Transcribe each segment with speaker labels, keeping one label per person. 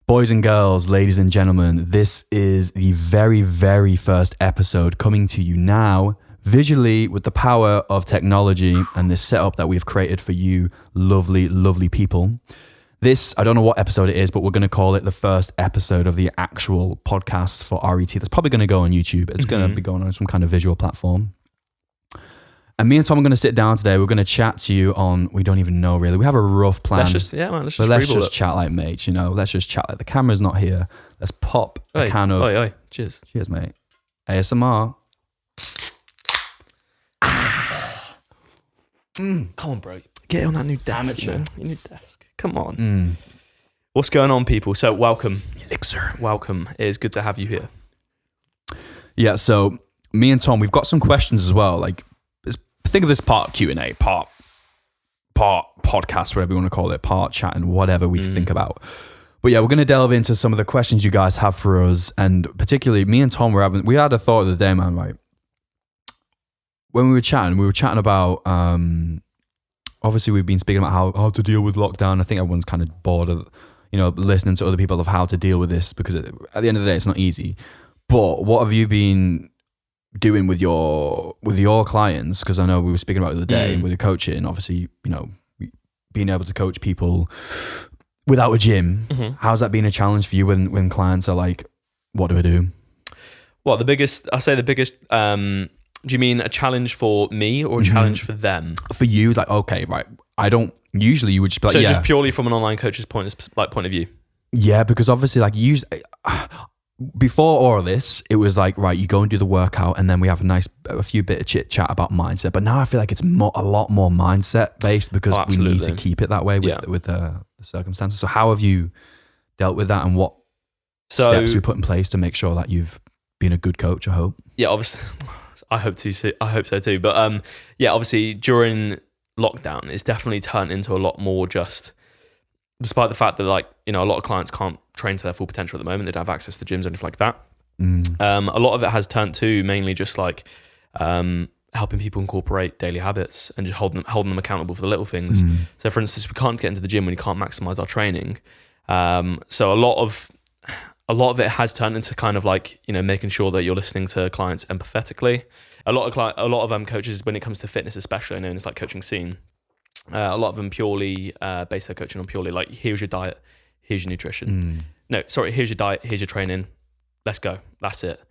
Speaker 1: Boys and girls, ladies and gentlemen, this is the very, very first episode coming to you now, visually with the power of technology and this setup that we've created for you, lovely, lovely people. This, I don't know what episode it is, but we're going to call it the first episode of the actual podcast for RET. That's probably going to go on YouTube. It's going to be going on some kind of visual platform. And me and Tom are going to sit down today. We're going to chat to you on, we don't even know really. We have a rough plan.
Speaker 2: Let's just
Speaker 1: chat like mates, you know. Let's just chat like the camera's not here. Let's pop a can of...
Speaker 2: Oi. Cheers.
Speaker 1: Cheers, mate. ASMR.
Speaker 2: Come on, bro. Get on that new desk, man. Your new desk. Come on. What's going on, people? So welcome.
Speaker 1: Elixir.
Speaker 2: Welcome. It is good to have you here.
Speaker 1: Yeah, so me and Tom, we've got some questions as well. Like, think of this part Q&A, part podcast, whatever you want to call it, part chat and whatever we think about. But yeah, we're going to delve into some of the questions you guys have for us. And particularly me and Tom we had a thought of the day, man, right? When we were chatting about, obviously we've been speaking about how to deal with lockdown. I think everyone's kind of bored of, listening to other people of how to deal with this because at the end of the day, it's not easy. But what have you been doing with your clients? Because I know we were speaking about it the other day with the coaching, obviously, being able to coach people without a gym. How's that been a challenge for you when clients are like, what do I do?
Speaker 2: Well, the biggest, do you mean a challenge for me or a challenge for them?
Speaker 1: For you, like, okay, right. Usually you would just be like,
Speaker 2: so just purely from an online coach's point of view. Yeah,
Speaker 1: because obviously before all of this, it was like, right, you go and do the workout and then we have a few bit of chit chat about mindset. But now I feel like it's a lot more mindset based because we need to keep it that way with the circumstances. So how have you dealt with that and what steps we put in place to make sure that you've been a good coach, I hope? Yeah,
Speaker 2: obviously. I hope so too. But obviously during lockdown, it's definitely turned into a lot more just, despite the fact that a lot of clients can't train to their full potential at the moment. They don't have access to gyms or anything like that. A lot of it has turned to mainly just helping people incorporate daily habits and just holding them accountable for the little things. So for instance, we can't get into the gym when you can't maximize our training. So a lot of it has turned into kind of making sure that you're listening to clients empathetically. A lot of coaches, when it comes to fitness, especially, I know in this coaching scene, a lot of them purely base their coaching on purely here's your diet, here's your nutrition. Here's your diet, here's your training. Let's go. That's it.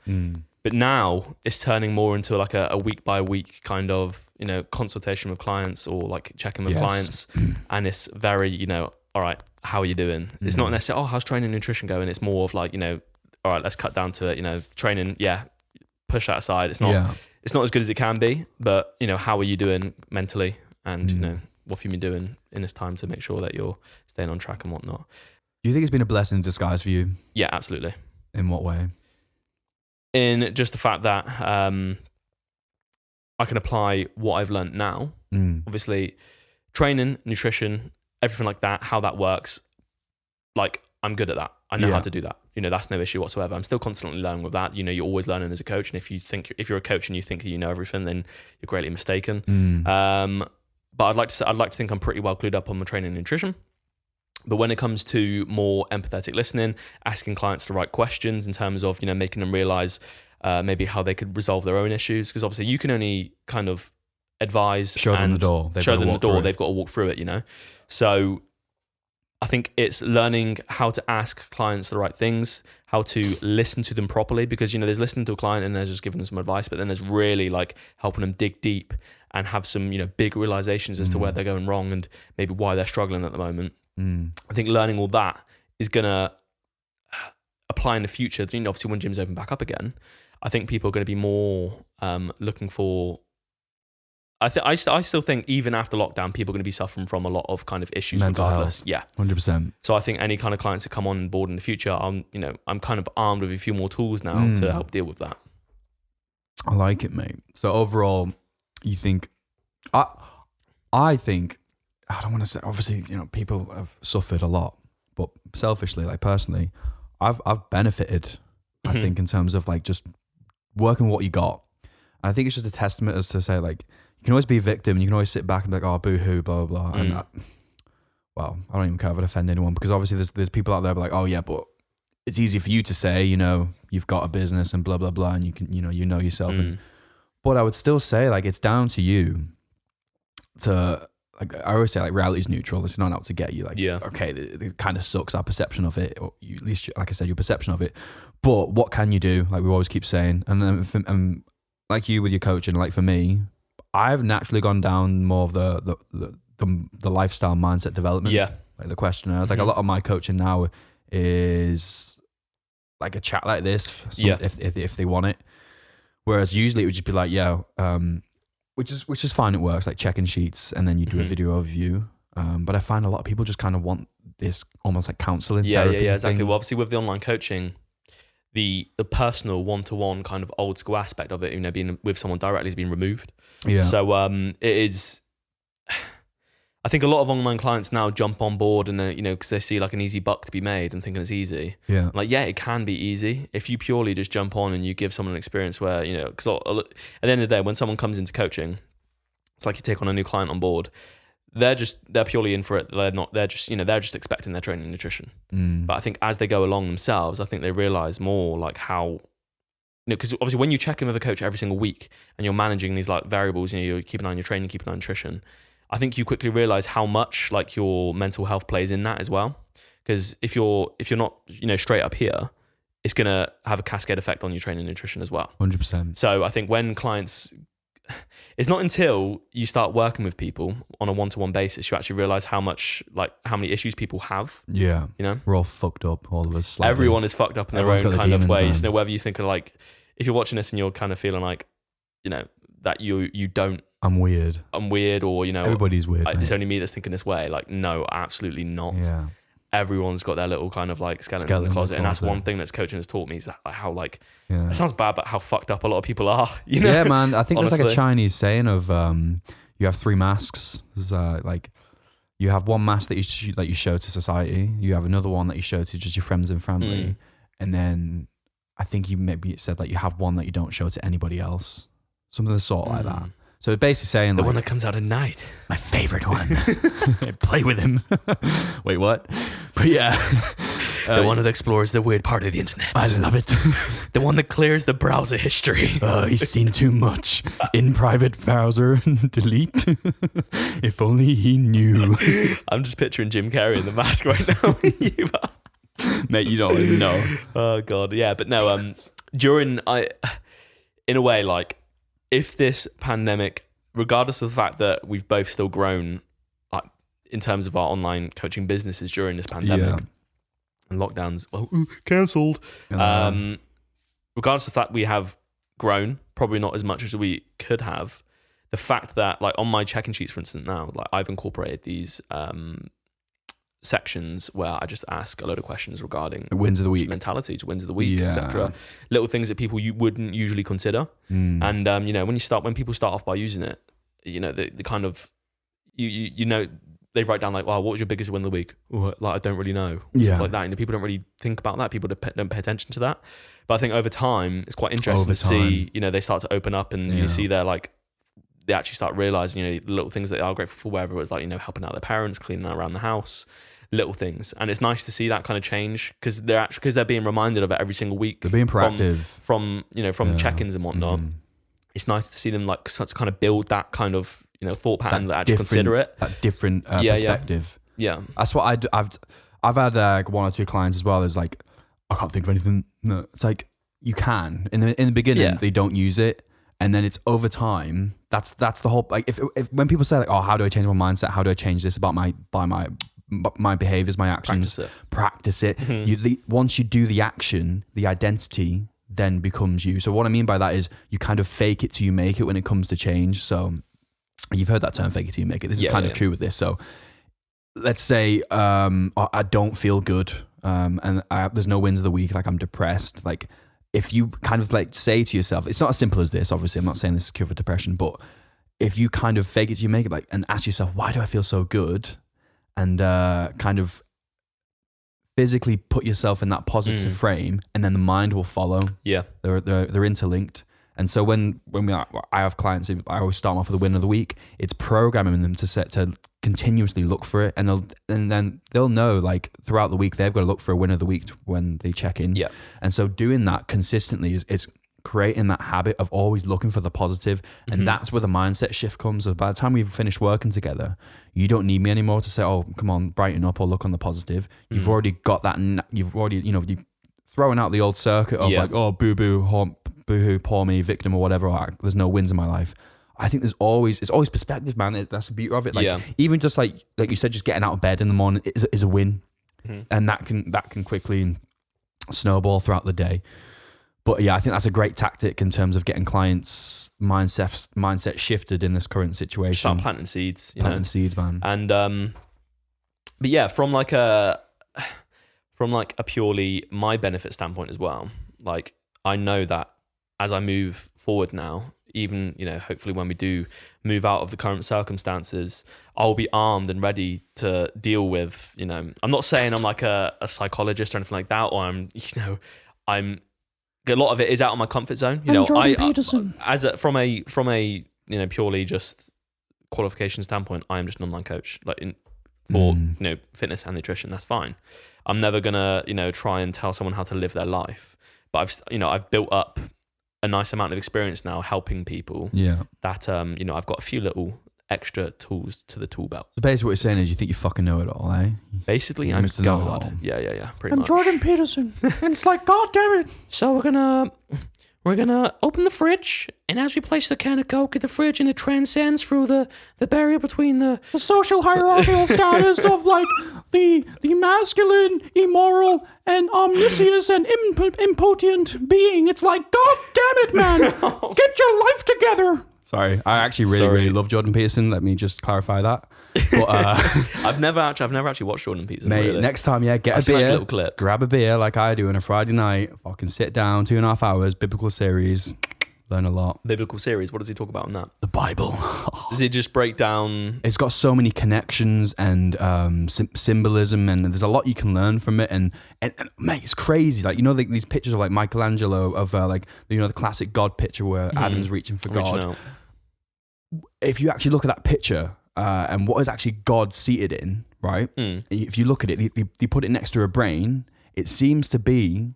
Speaker 2: But now it's turning more into a week by week kind of, consultation with clients or checking with clients. And it's very, all right, how are you doing? It's not necessarily, how's training and nutrition going? It's more of all right, let's cut down to it, training, push that aside. It's not as good as it can be, but how are you doing mentally? And, what have you been doing in this time to make sure that you're staying on track and whatnot?
Speaker 1: Do you think it's been a blessing in disguise for you?
Speaker 2: Yeah, absolutely.
Speaker 1: In what way?
Speaker 2: In just the fact that I can apply what I've learned now. Obviously, training, nutrition, everything like that, how that works, I'm good at that. I know how to do that. That's no issue whatsoever. I'm still constantly learning with that. You're always learning as a coach. And if you're a coach and you think that you know everything, then you're greatly mistaken. But I'd like to think I'm pretty well clued up on my training and nutrition. But when it comes to more empathetic listening, asking clients the right questions in terms of, making them realize maybe how they could resolve their own issues. Because obviously you can only kind of advise
Speaker 1: show them the door.
Speaker 2: They've got to walk through it, So I think it's learning how to ask clients the right things, how to listen to them properly, because, there's listening to a client and there's just giving them some advice, but then there's really helping them dig deep and have some, big realizations as to where they're going wrong and maybe why they're struggling at the moment. I think learning all that is going to apply in the future. Obviously when gyms open back up again, I think people are going to be more looking for, I still think even after lockdown, people are going to be suffering from a lot of kind of issues
Speaker 1: mental
Speaker 2: regardless.
Speaker 1: Health.
Speaker 2: Yeah.
Speaker 1: 100%.
Speaker 2: So I think any kind of clients that come on board in the future, I'm kind of armed with a few more tools now to help deal with that.
Speaker 1: I like it, mate. So overall, you think, I think, I don't want to say, obviously, people have suffered a lot, but selfishly, personally, I've benefited, I think, in terms of just working what you got. And I think it's just a testament as to say, you can always be a victim and you can always sit back and be like, oh, boo-hoo, blah, blah, blah. And well, I don't even care if it offend anyone, because obviously there's people out there like, oh yeah, but it's easy for you to say, you've got a business and blah, blah, blah, and you can, yourself. But I would still say, like, it's down to you to, like, I always say, like, reality is neutral. It's not out to get you. Like, okay, it kind of sucks, our perception of it, or at least, like I said, your perception of it. But what can you do? Like we always keep saying, and like you with your coaching, like for me, I've naturally gone down more of the lifestyle mindset development.
Speaker 2: Yeah.
Speaker 1: Like the questionnaires. Like a lot of my coaching now is like a chat like this, if they want it. Whereas usually it would just be like, which is fine, it works, like checking sheets, and then you do a video overview. But I find a lot of people just kind of want this almost like counseling.
Speaker 2: Yeah, exactly. Thing. Well, obviously with the online coaching, the personal one-to-one kind of old school aspect of it, being with someone directly has been removed. Yeah. So it is. I think a lot of online clients now jump on board and then, because they see like an easy buck to be made and thinking it's easy. Yeah. Like, it can be easy if you purely just jump on and you give someone an experience where, because at the end of the day, when someone comes into coaching, it's like you take on a new client on board. They're purely in for it. They're just expecting their training and nutrition. But I think as they go along themselves, I think they realize more like how, because obviously when you check in with a coach every single week and you're managing these like variables, you're keeping an eye on your training, keeping an eye on nutrition. I think you quickly realize how much like your mental health plays in that as well. Because if you're not, straight up here, it's going to have a cascade effect on your training and nutrition as well.
Speaker 1: 100%.
Speaker 2: So I think when clients, it's not until you start working with people on a one-to-one basis, you actually realize how many issues people have.
Speaker 1: Yeah. We're all fucked up, all of us. Slightly.
Speaker 2: Everyone is fucked up in their own kind of ways. Whether you think of like, if you're watching this and you're kind of feeling like, that you don't, I'm weird, or
Speaker 1: everybody's weird.
Speaker 2: It's only me that's thinking this way. Like, no, absolutely not. Yeah. Everyone's got their little kind of like skeletons in the closet, and that's one thing that's coaching has taught me is how like it sounds bad, but how fucked up a lot of people are.
Speaker 1: Yeah, man. I think there's like a Chinese saying of you have 3 masks. There's like you have one mask that you show to society. You have another one that you show to just your friends and family, and then I think maybe it said like you have one that you don't show to anybody else. Something of the sort like that. So it's basically saying
Speaker 2: the one that comes out at night.
Speaker 1: My favorite one. Play with him. Wait, what? But yeah.
Speaker 2: The one that explores the weird part of the internet.
Speaker 1: I love it.
Speaker 2: The one that clears the browser history.
Speaker 1: Oh, he's seen too much. In private browser, delete. If only he knew.
Speaker 2: I'm just picturing Jim Carrey in the mask right now.
Speaker 1: Mate, you don't even know.
Speaker 2: Oh, God. Yeah, but no, in a way, like, if this pandemic, regardless of the fact that we've both still grown in terms of our online coaching businesses during this pandemic and lockdowns, cancelled. Regardless of that, we have grown, probably not as much as we could have. The fact that, like, on my check-in sheets, for instance, now, like, I've incorporated these sections where I just ask a load of questions regarding
Speaker 1: wins of the week,
Speaker 2: mentality, wins of the week, etc. Little things that people you wouldn't usually consider. And when people start off by using it, the kind of they write down like, wow, what was your biggest win of the week? Like, I don't really know. Stuff like that. People don't really think about that. People don't pay attention to that. But I think over time, it's quite interesting to see, they start to open up and you see they're like, they actually start realizing, the little things that they are grateful for, whether it was like, helping out their parents, cleaning around the house, little things. And it's nice to see that kind of change because they're being reminded of it every single week.
Speaker 1: They're being proactive
Speaker 2: from check-ins and whatnot. It's nice to see them like start to kind of build that kind of, thought pattern that actually consider it.
Speaker 1: That different perspective.
Speaker 2: Yeah.
Speaker 1: That's what I've had like 1 or 2 clients as well. There's like, I can't think of anything. No, it's like you can in the beginning, they don't use it. And then it's over time. That's the whole, like, if when people say like, oh, how do I change my mindset? How do I change this about my behaviors, my actions? Practice it. Once you do the action, the identity then becomes you. So what I mean by that is you kind of fake it till you make it when it comes to change. So you've heard that term, fake it till you make it. This is kind of true with this. So let's say I don't feel good and there's no wins of the week. Like, I'm depressed. Like, if you kind of like say to yourself, it's not as simple as this, obviously, I'm not saying this is a cure for depression, but if you kind of fake it till you make it, like, and ask yourself, why do I feel so good? And kind of physically put yourself in that positive frame, and then the mind will follow. Yeah. They're interlinked. And so when I have clients, I always start them off with a win of the week. It's programming them to continuously look for it, and then they'll know like throughout the week they've got to look for a win of the week when they check in.
Speaker 2: Yeah.
Speaker 1: And so doing that consistently is creating that habit of always looking for the positive, and that's where the mindset shift comes. So by the time we've finished working together, you don't need me anymore to say, oh, come on, brighten up or look on the positive. You've already got that. You've already, you've thrown out the old circuit of like, oh, boo-hoo, poor me, victim or whatever. Or, there's no wins in my life. I think it's always perspective, man. That's the beauty of it. Like even just like you said, just getting out of bed in the morning is a win, and that can quickly snowball throughout the day. But yeah, I think that's a great tactic in terms of getting clients' mindset shifted in this current situation.
Speaker 2: Start planting seeds,
Speaker 1: planting seeds, man.
Speaker 2: And but yeah, from like a purely my benefit standpoint as well. Like I know that as I move forward now, even hopefully when we do move out of the current circumstances, I'll be armed and ready to deal with. I'm not saying I'm like a psychologist or anything like that, or I'm. A lot of it is out of my comfort zone. From a purely just qualification standpoint, I am just an online coach, like for fitness and nutrition. That's fine. I'm never gonna try and tell someone how to live their life, but I've built up a nice amount of experience now helping people.
Speaker 1: Yeah.
Speaker 2: That I've got a few little extra tools to the tool belt.
Speaker 1: So basically what you're saying is you think you fucking know it all, eh?
Speaker 2: Basically, I'm God. Yeah, pretty much.
Speaker 3: I'm Jordan Peterson. And it's like, God damn it.
Speaker 2: So we're gonna open the fridge, and as we place the can of Coke in the fridge, and it transcends through the barrier between the
Speaker 3: social hierarchical status of like the masculine, immoral, and omniscious and impotent being. It's like, God damn it, man. Get your life together.
Speaker 1: Sorry, I actually really love Jordan Peterson. Let me just clarify that. But,
Speaker 2: I've never actually watched Jordan Peterson.
Speaker 1: Mate,
Speaker 2: really.
Speaker 1: Next time, get a beer, little clips. Grab a beer like I do on a Friday night. Fucking sit down, 2.5 hours, biblical series, learn a lot.
Speaker 2: Biblical series. What does he talk about in that?
Speaker 1: The Bible.
Speaker 2: Does he just break down?
Speaker 1: It's got so many connections and symbolism, and there's a lot you can learn from it. And mate, it's crazy. Like these pictures of like Michelangelo of the classic God picture where Adam's reaching for God. If you actually look at that picture and what is actually God seated in, right? If you look at it, they put it next to a brain. It seems to be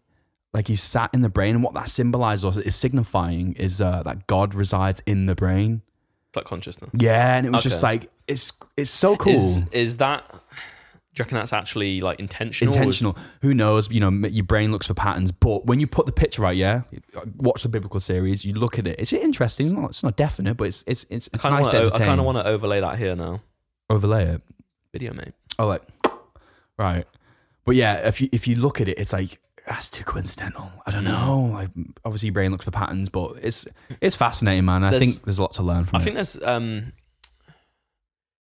Speaker 1: like he's sat in the brain, and what that symbolizes or is signifying is that God resides in the brain.
Speaker 2: It's like consciousness.
Speaker 1: Yeah, and it was just like it's so cool.
Speaker 2: Is that? Do you reckon that's actually like intentional?
Speaker 1: Intentional. Who knows? Your brain looks for patterns, but when you put the picture right, watch the biblical series. You look at it. It's interesting. It's not definite, but it's nice to entertain.
Speaker 2: I kind of want to overlay that here now.
Speaker 1: Overlay it.
Speaker 2: Video, mate.
Speaker 1: Oh, like right. But yeah, if you look at it, it's like that's too coincidental. I don't know. Like, obviously, your brain looks for patterns, but it's fascinating, man. I think there's a lot to learn from it.
Speaker 2: I think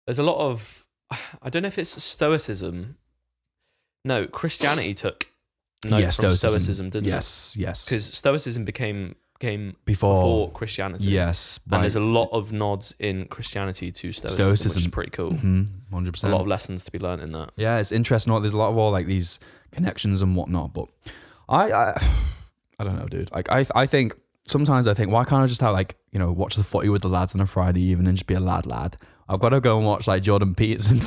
Speaker 2: there's a lot of. I don't know if it's Stoicism. No, Christianity took note from Stoicism, didn't it?
Speaker 1: Yes.
Speaker 2: Because Stoicism came
Speaker 1: before
Speaker 2: Christianity.
Speaker 1: Yes.
Speaker 2: And there's a lot of nods in Christianity to Stoicism, which is pretty cool.
Speaker 1: 100%.
Speaker 2: A lot of lessons to be learned in that.
Speaker 1: Yeah, it's interesting. There's a lot of all like these connections and whatnot. But I don't know, dude. Like I think sometimes why can't I just have watch the footy with the lads on a Friday evening and just be a lad? I've got to go and watch like Jordan Peterson.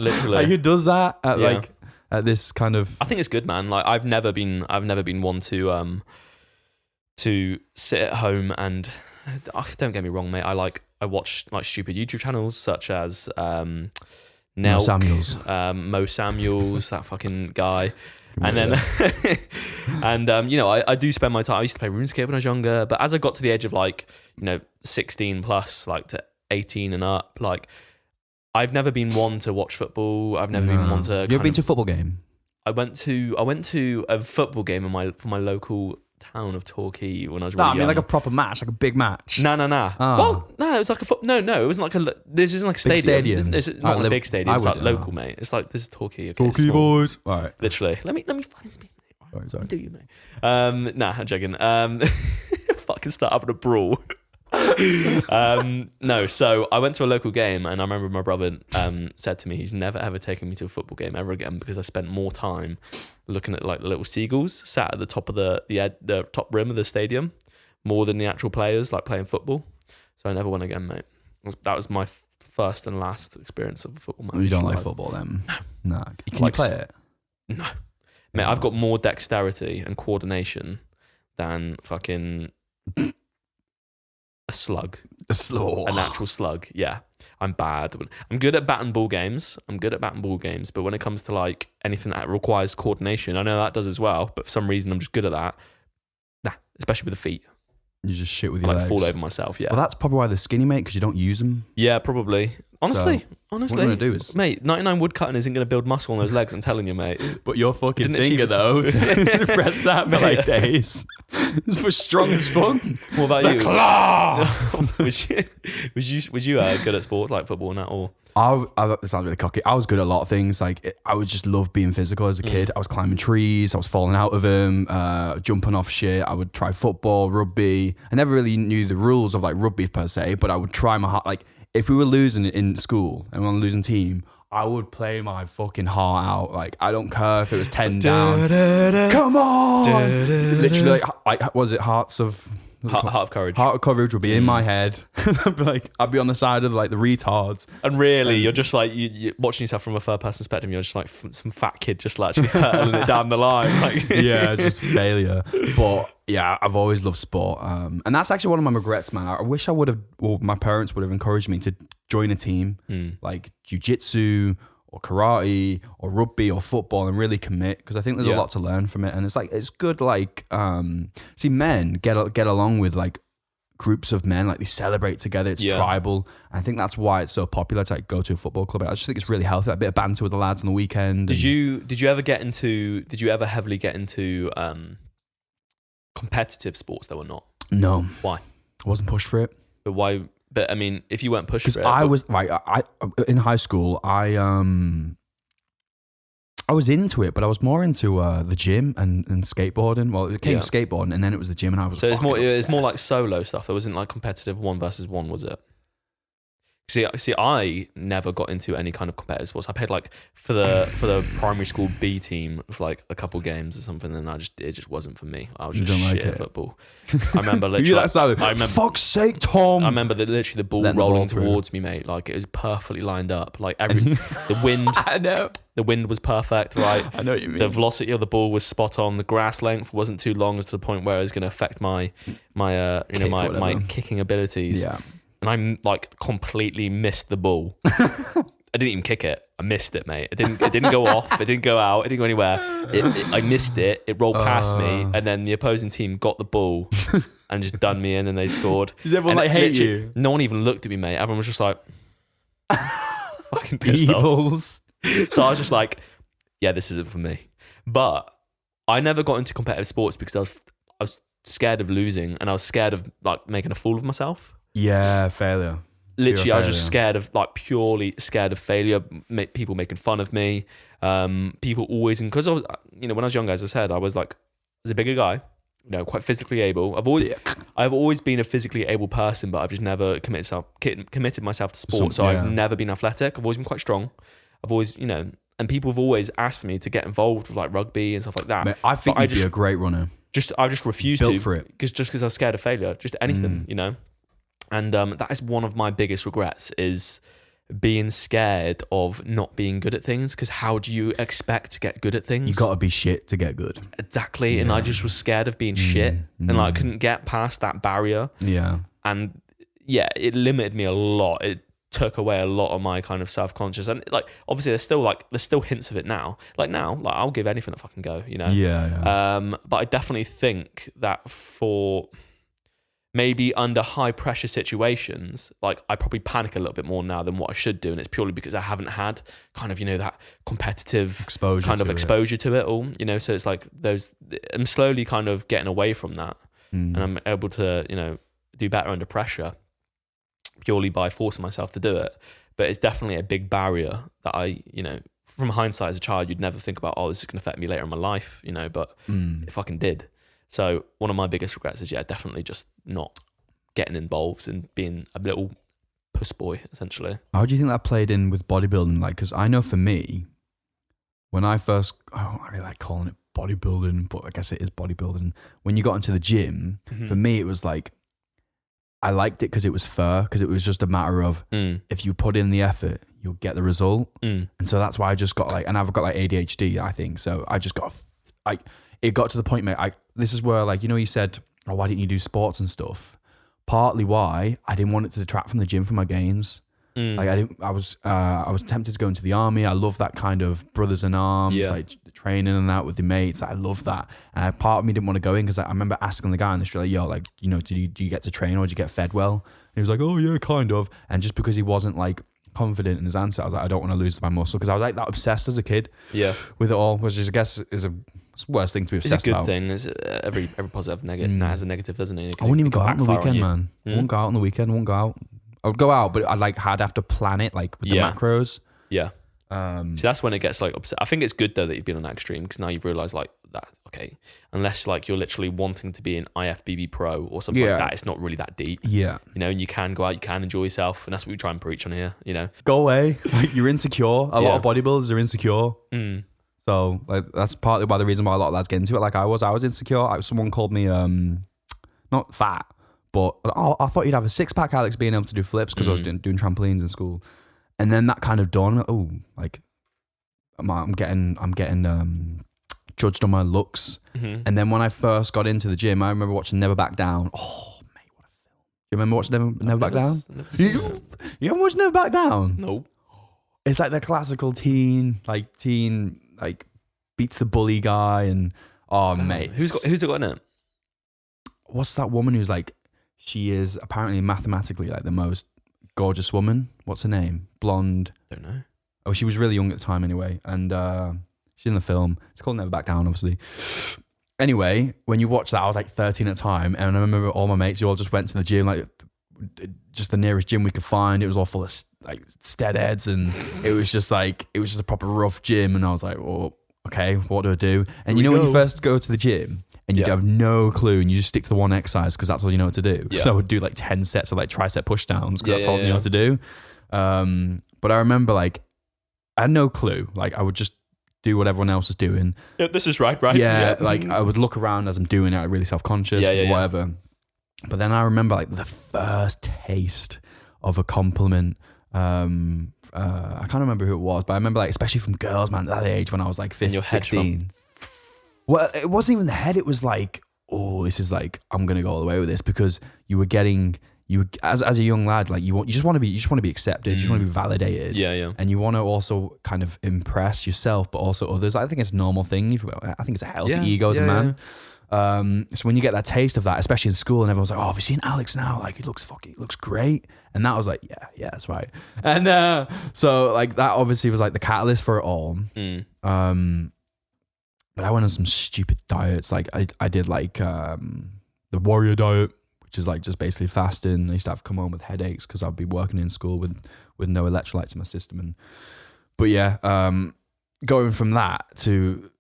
Speaker 2: Literally.
Speaker 1: Like who does that at this kind of?
Speaker 2: I think it's good, man. Like I've never been one to sit at home and don't get me wrong, mate. I watch like stupid YouTube channels such as Nelk, Mo Samuels, that fucking guy. And then, I do spend my time. I used to play RuneScape when I was younger, but as I got to the age of 16 plus, to 18 and up, I've never been one to watch football. I've never been one to.
Speaker 1: You ever been to a football game?
Speaker 2: I went to a football game for my local town of Torquay when I was really young.
Speaker 1: I mean like a proper match, like a big match.
Speaker 2: No.
Speaker 1: Oh.
Speaker 2: Well, no, it was like a no, it wasn't like this isn't like a stadium. This is not a big stadium. It's like local, mate. It's like this is Torquay. Okay,
Speaker 1: Torquay boys. All right.
Speaker 2: Literally. Let me fucking speak, mate.
Speaker 1: Sorry.
Speaker 2: Do you, mate? I'm joking. Fucking start having a brawl. No, so I went to a local game, and I remember my brother said to me he's never ever taken me to a football game ever again because I spent more time looking at like the little seagulls sat at the top of the top rim of the stadium more than the actual players like playing football. So I never went again, mate. That was my first and last experience of a football match.
Speaker 1: You don't like football then? No. Can
Speaker 2: Like,
Speaker 1: you play it?
Speaker 2: No. Mate, I've got more dexterity and coordination than fucking a slug. An actual slug. Yeah. I'm bad. I'm good at bat and ball games. But when it comes to like anything that requires coordination, I know that does as well. But for some reason, I'm just good at that. Nah, especially with the feet.
Speaker 1: You just shit with
Speaker 2: I
Speaker 1: your
Speaker 2: like
Speaker 1: legs.
Speaker 2: fall over myself. Yeah.
Speaker 1: Well, that's probably why they're skinny, mate, because you don't use them.
Speaker 2: Yeah, probably. Honestly,
Speaker 1: What I'm going to do is...
Speaker 2: mate, 99 wood cutting isn't going to build muscle on those legs. I'm telling you, mate.
Speaker 1: But your fucking
Speaker 2: Didn't achieve
Speaker 1: finger,
Speaker 2: this-
Speaker 1: though, to press that for like days. For strong as fuck.
Speaker 2: What about you?
Speaker 1: Claw!
Speaker 2: was you good at sports like football and that, or?
Speaker 1: This sounds really cocky. I was good at a lot of things. Like I would just love being physical as a kid. I was climbing trees. I was falling out of them, jumping off shit. I would try football, rugby. I never really knew the rules of like rugby per se, but I would try my heart. Like if we were losing in school and we were on a losing team, I would play my fucking heart out. Like I don't care if it was 10 down. Come on! Literally, like was it Heart of Courage? Heart of Courage would be in my head. I'd be on the side of like the retards.
Speaker 2: And really, you're just like you're watching yourself from a third person perspective. You're just like some fat kid just like actually hurtling it down the line. Like
Speaker 1: Yeah, just failure. But yeah, I've always loved sport, and that's actually one of my regrets, man. I wish I would have, or my parents would have encouraged me to join a team like jiu-jitsu or karate or rugby or football and really commit, because I think there's a lot to learn from it. And it's like it's good, like see men get along with like groups of men, like they celebrate together. It's tribal. I think that's why it's so popular to like go to a football club. I just think it's really healthy, a bit of banter with the lads on the weekend.
Speaker 2: Did you ever heavily get into competitive sports that were not?
Speaker 1: No.
Speaker 2: Why?
Speaker 1: I wasn't pushed for it.
Speaker 2: But why? But I mean, if you weren't pushed for it,
Speaker 1: I was right. I in high school, I was into it, but I was more into the gym and skateboarding. Well, it became skateboarding, and then it was the gym, and I was
Speaker 2: so it's more
Speaker 1: obsessed.
Speaker 2: like solo stuff. It wasn't like competitive 1 versus 1, was it? See, I never got into any kind of competitive sports. I played like for the primary school B team for like a couple games or something, and it just wasn't for me. I was just shit at football. I remember literally.
Speaker 1: Fuck's sake, Tom!
Speaker 2: I remember literally the ball rolling towards me, mate. Like it was perfectly lined up. Like the wind.
Speaker 1: I know.
Speaker 2: The wind was perfect, right?
Speaker 1: I know what you mean.
Speaker 2: The velocity of the ball was spot on. The grass length wasn't too long as to the point where it was going to affect my kicking abilities.
Speaker 1: Yeah.
Speaker 2: And I like completely missed the ball. I didn't even kick it. I missed it, mate. It didn't go off. It didn't go out. It didn't go anywhere. I missed it. It rolled past me, and then the opposing team got the ball and just done me in, and they scored.
Speaker 1: Does everyone like hate you?
Speaker 2: No one even looked at me, mate. Everyone was just like fucking pissed off. So I was just like, yeah, this isn't for me. But I never got into competitive sports because I was scared of losing, and I was scared of like making a fool of myself.
Speaker 1: Yeah, failure.
Speaker 2: Literally, I was just scared of purely scared of failure. People making fun of me. People always, because I was, when I was younger, as I said, I was a bigger guy, quite physically able. I've always been a physically able person, but I've just never committed myself to sport. I've never been athletic. I've always been quite strong. I've always, and people have always asked me to get involved with like rugby and stuff like that.
Speaker 1: Mate, I think you'd be a great runner.
Speaker 2: I just refused
Speaker 1: Built
Speaker 2: to
Speaker 1: for it.
Speaker 2: because I was scared of failure. Just anything, And that is one of my biggest regrets, is being scared of not being good at things. Because how do you expect to get good at things?
Speaker 1: You got to be shit to get good.
Speaker 2: Exactly. Yeah. And I just was scared of being shit. And I couldn't get past that barrier.
Speaker 1: Yeah.
Speaker 2: And yeah, it limited me a lot. It took away a lot of my kind of self-conscious. And like, obviously there's still hints of it now. Like now, I'll give anything a fucking go,
Speaker 1: Yeah.
Speaker 2: But I definitely think that for maybe under high pressure situations, like I probably panic a little bit more now than what I should do. And it's purely because I haven't had kind of, that competitive exposure to it all, so it's like I'm slowly kind of getting away from that and I'm able to, do better under pressure purely by forcing myself to do it. But it's definitely a big barrier that I, from hindsight as a child, you'd never think about, this is going to affect me later in my life, but it fucking did. So one of my biggest regrets is, definitely just not getting involved and being a little puss boy, essentially.
Speaker 1: How do you think that played in with bodybuilding? Like, because I know for me, when I first, I don't really like calling it bodybuilding, but I guess it is bodybuilding. When you got into the gym, for me, it was like, I liked it because it was fair, because it was just a matter of if you put in the effort, you'll get the result. And so that's why I just got like, and I've got like ADHD, I think. So I just got like, it got to the point, mate. This is where like, you said, oh, why didn't you do sports and stuff? Partly why I didn't want it to detract from the gym for my games. Like I was tempted to go into the army. I love that kind of brothers in arms, like training and that with the mates. I love that. And part of me didn't want to go in because I remember asking the guy in the street, like, yo, like, do you get to train or do you get fed well? And he was like, oh yeah, kind of. And just because he wasn't like confident in his answer, I was like, I don't want to lose my muscle, because I was like that obsessed as a kid. Yeah, with it all, which is, I guess, is it's the worst thing to be obsessed about.
Speaker 2: It's a good thing. Every positive negative has a negative, doesn't it?
Speaker 1: I wouldn't even go out on the weekend, man. I wouldn't go out on the weekend. I wouldn't go out. I would go out, but I'd have to plan it like with the macros.
Speaker 2: Yeah. So that's when it gets like upset. I think it's good though that you've been on that extreme, because now you've realised like that, okay, unless like you're literally wanting to be an IFBB pro or something like that, it's not really that deep. Yeah. And you can go out, you can enjoy yourself, and that's what we try and preach on here,
Speaker 1: Go away. Like, you're insecure. A lot of bodybuilders are insecure. So like that's partly why the reason why a lot of lads get into it. Like I was insecure. Someone called me not fat, but I thought you'd have a six-pack, Alex, being able to do flips, because I was doing trampolines in school. And then that kind of dawned, oh, like I'm getting judged on my looks. And then when I first got into the gym, I remember watching Never Back Down. Oh, mate, what a film. You remember watching Never Back Down? You haven't watched Never Back Down?
Speaker 2: No.
Speaker 1: It's like the classical teen beats the bully guy, and mate.
Speaker 2: Who's it got in it?
Speaker 1: What's that woman who's like, she is apparently mathematically like the most gorgeous woman. What's her name? Blonde.
Speaker 2: Don't know.
Speaker 1: Oh, she was really young at the time anyway. And she's in the film. It's called Never Back Down, obviously. Anyway, when you watch that, I was like 13 at the time. And I remember all my mates, you all just went to the gym, like just the nearest gym we could find. It was all full of like stead heads. And it was just a proper rough gym. And I was like, well, okay, what do I do? And when you first go to the gym, and you have no clue, and you just stick to the one exercise because that's all you know what to do. So I would do like 10 sets of like tricep push downs because that's all you know what to do. But I remember like I had no clue. Like I would just do what everyone else was doing.
Speaker 2: Yeah, this is right.
Speaker 1: Yeah, like I would look around as I'm doing it, I'm really self-conscious, whatever. But then I remember like the first taste of a compliment. I can't remember who it was, but I remember like, especially from girls, man, at that age when I was like 15, 16. Well, it wasn't even the head. It was like, oh, this is like, I'm gonna go all the way with this, because you were as a young lad, like you just want to be accepted, you just want to be validated, and you want to also kind of impress yourself, but also others. I think it's a normal thing. I think it's a healthy ego as a man. So when you get that taste of that, especially in school, and everyone's like, oh, have you seen Alex now? Like, he looks great. And that was like, yeah, that's right. And so like that obviously was like the catalyst for it all. But I went on some stupid diets. Like I did like the warrior diet, which is like just basically fasting. I used to have to come home with headaches because I'd be working in school with no electrolytes in my system. But going from that to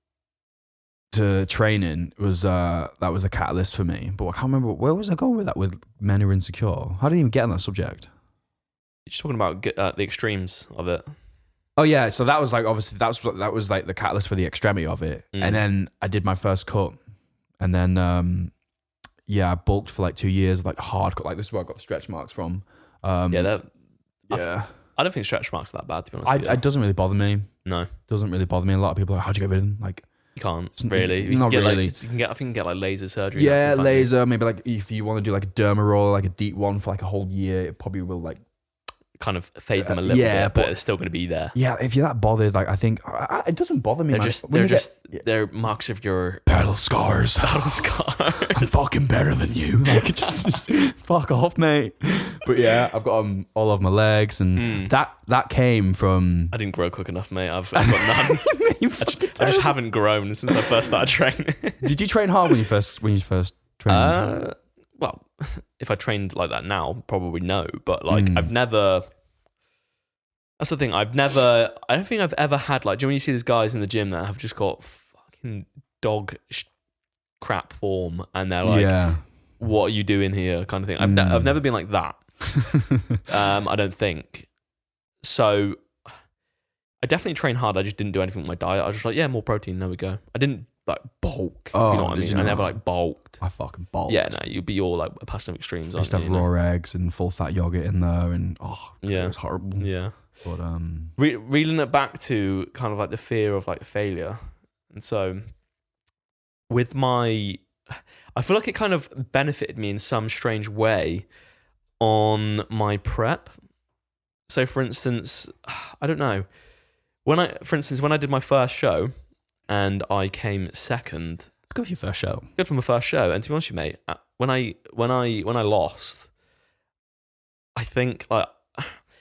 Speaker 1: training was that was a catalyst for me. But I can't remember, where was I going with that, with men who are insecure? How did I even get on that subject?
Speaker 2: You're just talking about the extremes of it.
Speaker 1: Oh yeah, so that was like, obviously that was like the catalyst for the extremity of it. And then I did my first cut, and then I bulked for like 2 years, like hard cut. Like this is where I got the stretch marks from.
Speaker 2: I don't think stretch marks are that bad, to be honest with you.
Speaker 1: It doesn't really bother me.
Speaker 2: No, it
Speaker 1: doesn't really bother me. A lot of people are like, how'd you get rid of them? Like,
Speaker 2: you can't really.
Speaker 1: Not really.
Speaker 2: I think you can get like laser surgery.
Speaker 1: Yeah, laser. Maybe like if you want to do like a derma roll, like a deep one for like a whole year, it probably will like
Speaker 2: kind of fade them a little bit, but it's still going to be there.
Speaker 1: Yeah, if you're that bothered, like I think it doesn't bother me.
Speaker 2: They're marks of your
Speaker 1: battle scars.
Speaker 2: Battle scars.
Speaker 1: I'm fucking better than you. Like, just fuck off, mate. But yeah, I've got them all over my legs, and that came from.
Speaker 2: I didn't grow quick enough, mate. I've got none. I just haven't grown since I first started training.
Speaker 1: Did you train hard when you first trained?
Speaker 2: Well, if I trained like that now, probably no. But like, I've never. That's the thing. I don't think I've ever had like. Do you know when you see these guys in the gym that have just got fucking dog crap form, and they're like, "What are you doing here?" kind of thing. I've never been like that. I don't think. So, I definitely train hard. I just didn't do anything with my diet. I was just like, yeah, more protein. There we go. I didn't like bulk.
Speaker 1: Oh,
Speaker 2: if you know what I
Speaker 1: did
Speaker 2: mean.
Speaker 1: you
Speaker 2: I never
Speaker 1: know?
Speaker 2: like bulked.
Speaker 1: I fucking bulked.
Speaker 2: Yeah, no, you'd be all like a passive extremes.
Speaker 1: I used
Speaker 2: Aren't
Speaker 1: to
Speaker 2: you,
Speaker 1: have
Speaker 2: you know?
Speaker 1: raw eggs and full fat yogurt in there, and
Speaker 2: Yeah.
Speaker 1: it was horrible.
Speaker 2: Yeah.
Speaker 1: But
Speaker 2: Reeling it back to kind of like the fear of like failure. And so with I feel like it kind of benefited me in some strange way on my prep. So for instance, I don't know. When I did my first show and I came second.
Speaker 1: it's good for your first show.
Speaker 2: Good for my first show. And to be honest with you, mate, when I lost, I think like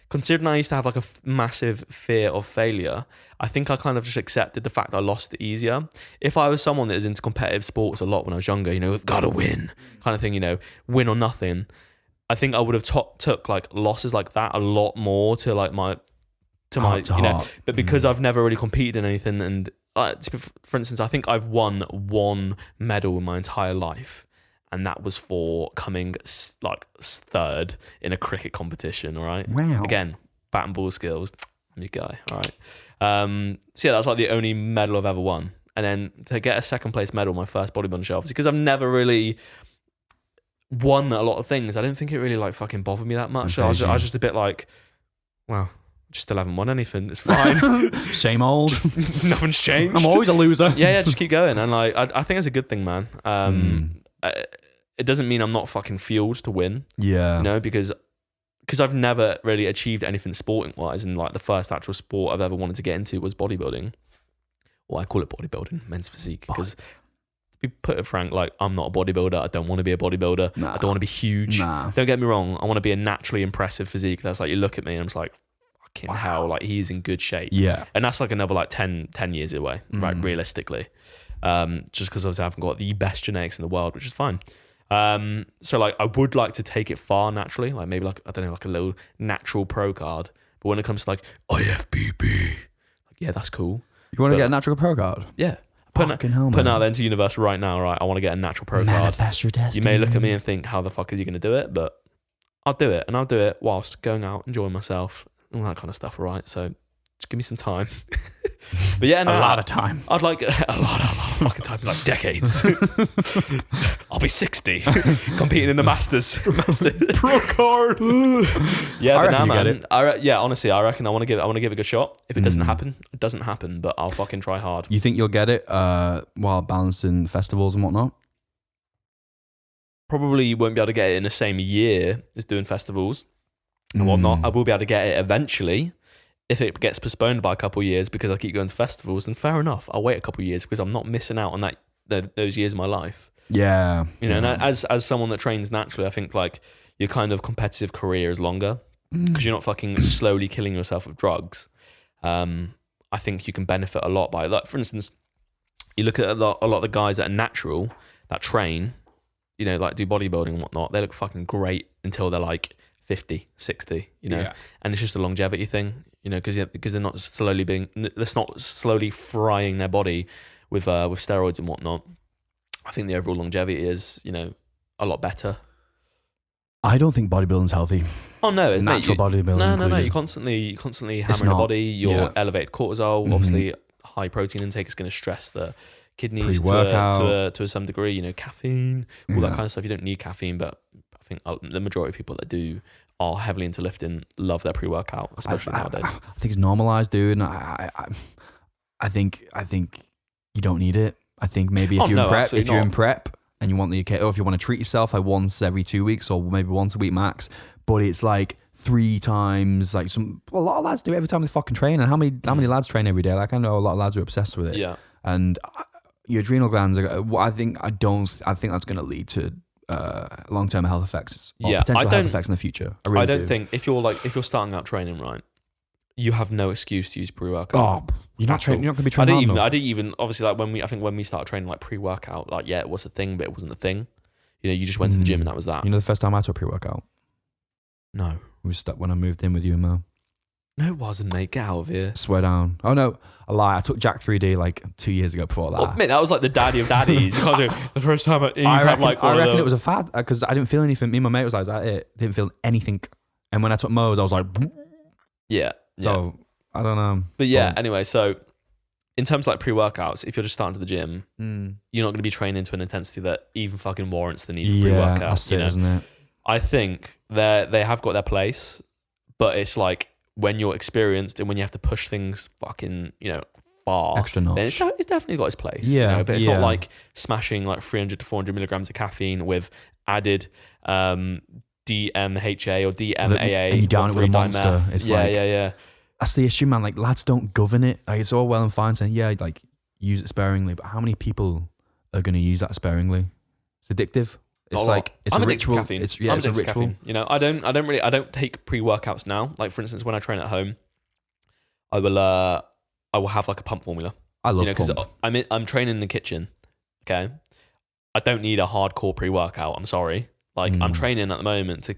Speaker 2: considering I used to have like a massive fear of failure, I think I kind of just accepted the fact I lost it easier. If I was someone that is into competitive sports a lot when I was younger, you know, gotta win kind of thing, you know, win or nothing, I think I would have took like losses like that a lot more to like my you know. But because I've never really competed in anything, and for instance, I think I've won one medal in my entire life. And that was for coming like third in a cricket competition, all right?
Speaker 1: Wow.
Speaker 2: Again, bat and ball skills, I'm your guy, all right? So yeah, that's like the only medal I've ever won. And then to get a second place medal, my first bodybuilding show, obviously, because I've never really won a lot of things, I don't think it really like fucking bothered me that much. So I was just a bit like, well, just still haven't won anything. It's fine.
Speaker 1: Same old.
Speaker 2: Nothing's changed.
Speaker 1: I'm always a loser.
Speaker 2: Yeah, just keep going. And like, I think it's a good thing, man. It doesn't mean I'm not fucking fueled to win.
Speaker 1: Yeah.
Speaker 2: You know, because I've never really achieved anything sporting wise, and like the first actual sport I've ever wanted to get into was bodybuilding. Well, I call it bodybuilding, men's physique, because to be put it frank, like I'm not a bodybuilder. I don't want to be a bodybuilder.
Speaker 1: Nah.
Speaker 2: I don't want to be huge.
Speaker 1: Nah.
Speaker 2: Don't get me wrong. I want to be a naturally impressive physique. That's like you look at me and I'm just like, fucking hell, like he's in good shape.
Speaker 1: Yeah.
Speaker 2: And that's like another like 10 years away, right? Realistically. Just because obviously I haven't got the best genetics in the world, which is fine. So like I would like to take it far naturally, like maybe like I don't know, like a little natural pro card. But when it comes to like IFBB, like yeah, that's cool.
Speaker 1: You want to get a natural pro card?
Speaker 2: Yeah,
Speaker 1: Fucking hell,
Speaker 2: putting
Speaker 1: man.
Speaker 2: out there into the universe right now. Right, I want to get a natural pro card.
Speaker 1: Manifest your destiny.
Speaker 2: You may look at me and think, how the fuck is you going to do it? But I'll do it, and I'll do it whilst going out, enjoying myself, all that kind of stuff. Right, so just give me some time. But yeah, no,
Speaker 1: a lot of time.
Speaker 2: I'd like a lot of fucking time, like decades. I'll be 60, competing in the Masters.
Speaker 1: Pro card.
Speaker 2: Yeah, but now,
Speaker 1: reckon you
Speaker 2: man.
Speaker 1: get it.
Speaker 2: Yeah, honestly, I reckon I want to give it a good shot. If it doesn't happen, it doesn't happen. But I'll fucking try hard.
Speaker 1: You think you'll get it while balancing festivals and whatnot?
Speaker 2: Probably won't be able to get it in the same year as doing festivals and whatnot. I will be able to get it eventually. If it gets postponed by a couple of years because I keep going to festivals, then fair enough. I'll wait a couple of years because I'm not missing out on those years of my life.
Speaker 1: Yeah.
Speaker 2: You know, and as someone that trains naturally, I think like your kind of competitive career is longer because you're not fucking slowly killing yourself with drugs. I think you can benefit a lot by it. Like, for instance, you look at a lot of the guys that are natural, that train, you know, like do bodybuilding and whatnot, they look fucking great until they're like 50, 60, you know, and it's just a longevity thing, you know, because they're not slowly frying their body with steroids and whatnot. I think the overall longevity is, you know, a lot better.
Speaker 1: I don't think bodybuilding's healthy.
Speaker 2: Oh no,
Speaker 1: Natural bodybuilding.
Speaker 2: No. You're constantly hammering the body. Your elevated cortisol, obviously high protein intake is going to stress the kidneys to some degree. You know, caffeine, all that kind of stuff. You don't need caffeine, but I think the majority of people that do are heavily into lifting love their pre-workout, especially nowadays.
Speaker 1: I think it's normalized, dude. And I think you don't need it. I think maybe if you're in prep and you want or if you want to treat yourself like once every 2 weeks or maybe once a week max, but it's like 3 times, like a lot of lads do it every time they fucking train. And how many lads train every day? Like I know a lot of lads are obsessed with it. Yeah. And your adrenal glands are, I think that's going to lead to long-term health effects or potential health effects in the future. I don't
Speaker 2: think if you're starting out training right, you have no excuse to use pre-workout.
Speaker 1: Oh, you're not going to be training.
Speaker 2: I didn't even obviously like when we started training like pre-workout, like yeah, it was a thing, but it wasn't a thing. You know, you just went to the gym and that was that.
Speaker 1: You know, the first time I took pre-workout.
Speaker 2: No,
Speaker 1: it was stuck when I moved in with you and Mo.
Speaker 2: No, it wasn't, mate. Get out of here.
Speaker 1: Swear down. Oh no, a lie. I took Jack 3D like 2 years ago before that.
Speaker 2: Well, mate, that was like the daddy of daddies. The first time
Speaker 1: I reckon it was a fad because I didn't feel anything. Me and my mate was like, "Is that it?" Didn't feel anything. And when I took Mo's, I was like,
Speaker 2: yeah.
Speaker 1: So I don't know.
Speaker 2: But yeah, anyway, so in terms of like pre-workouts, if you're just starting to the gym, you're not going to be training to an intensity that even fucking warrants the need for pre-workout.
Speaker 1: That's
Speaker 2: you
Speaker 1: it,
Speaker 2: know?
Speaker 1: isn't it?
Speaker 2: I think they have got their place, but it's like when you're experienced and when you have to push things fucking, far,
Speaker 1: Extra notch.
Speaker 2: then it's definitely got its place.
Speaker 1: Yeah,
Speaker 2: but it's not like smashing like 300 to 400 milligrams of caffeine with added DMHA or DMAA.
Speaker 1: And you down it with a monster. It's
Speaker 2: yeah.
Speaker 1: That's the issue, man. Like, lads don't govern it. Like, it's all well and fine saying, yeah, like, use it sparingly, but how many people are going to use that sparingly? It's addictive. It's it's
Speaker 2: I'm
Speaker 1: a
Speaker 2: addicted to
Speaker 1: ritual.
Speaker 2: caffeine.
Speaker 1: It's
Speaker 2: I'm
Speaker 1: a
Speaker 2: addicted to
Speaker 1: ritual.
Speaker 2: caffeine. I don't take pre-workouts now. Like, for instance, when I train at home, I will have like a pump formula.
Speaker 1: I love
Speaker 2: because
Speaker 1: pump.
Speaker 2: I'm training in the kitchen. Okay, I don't need a hardcore pre-workout. I'm sorry. Like, I'm training at the moment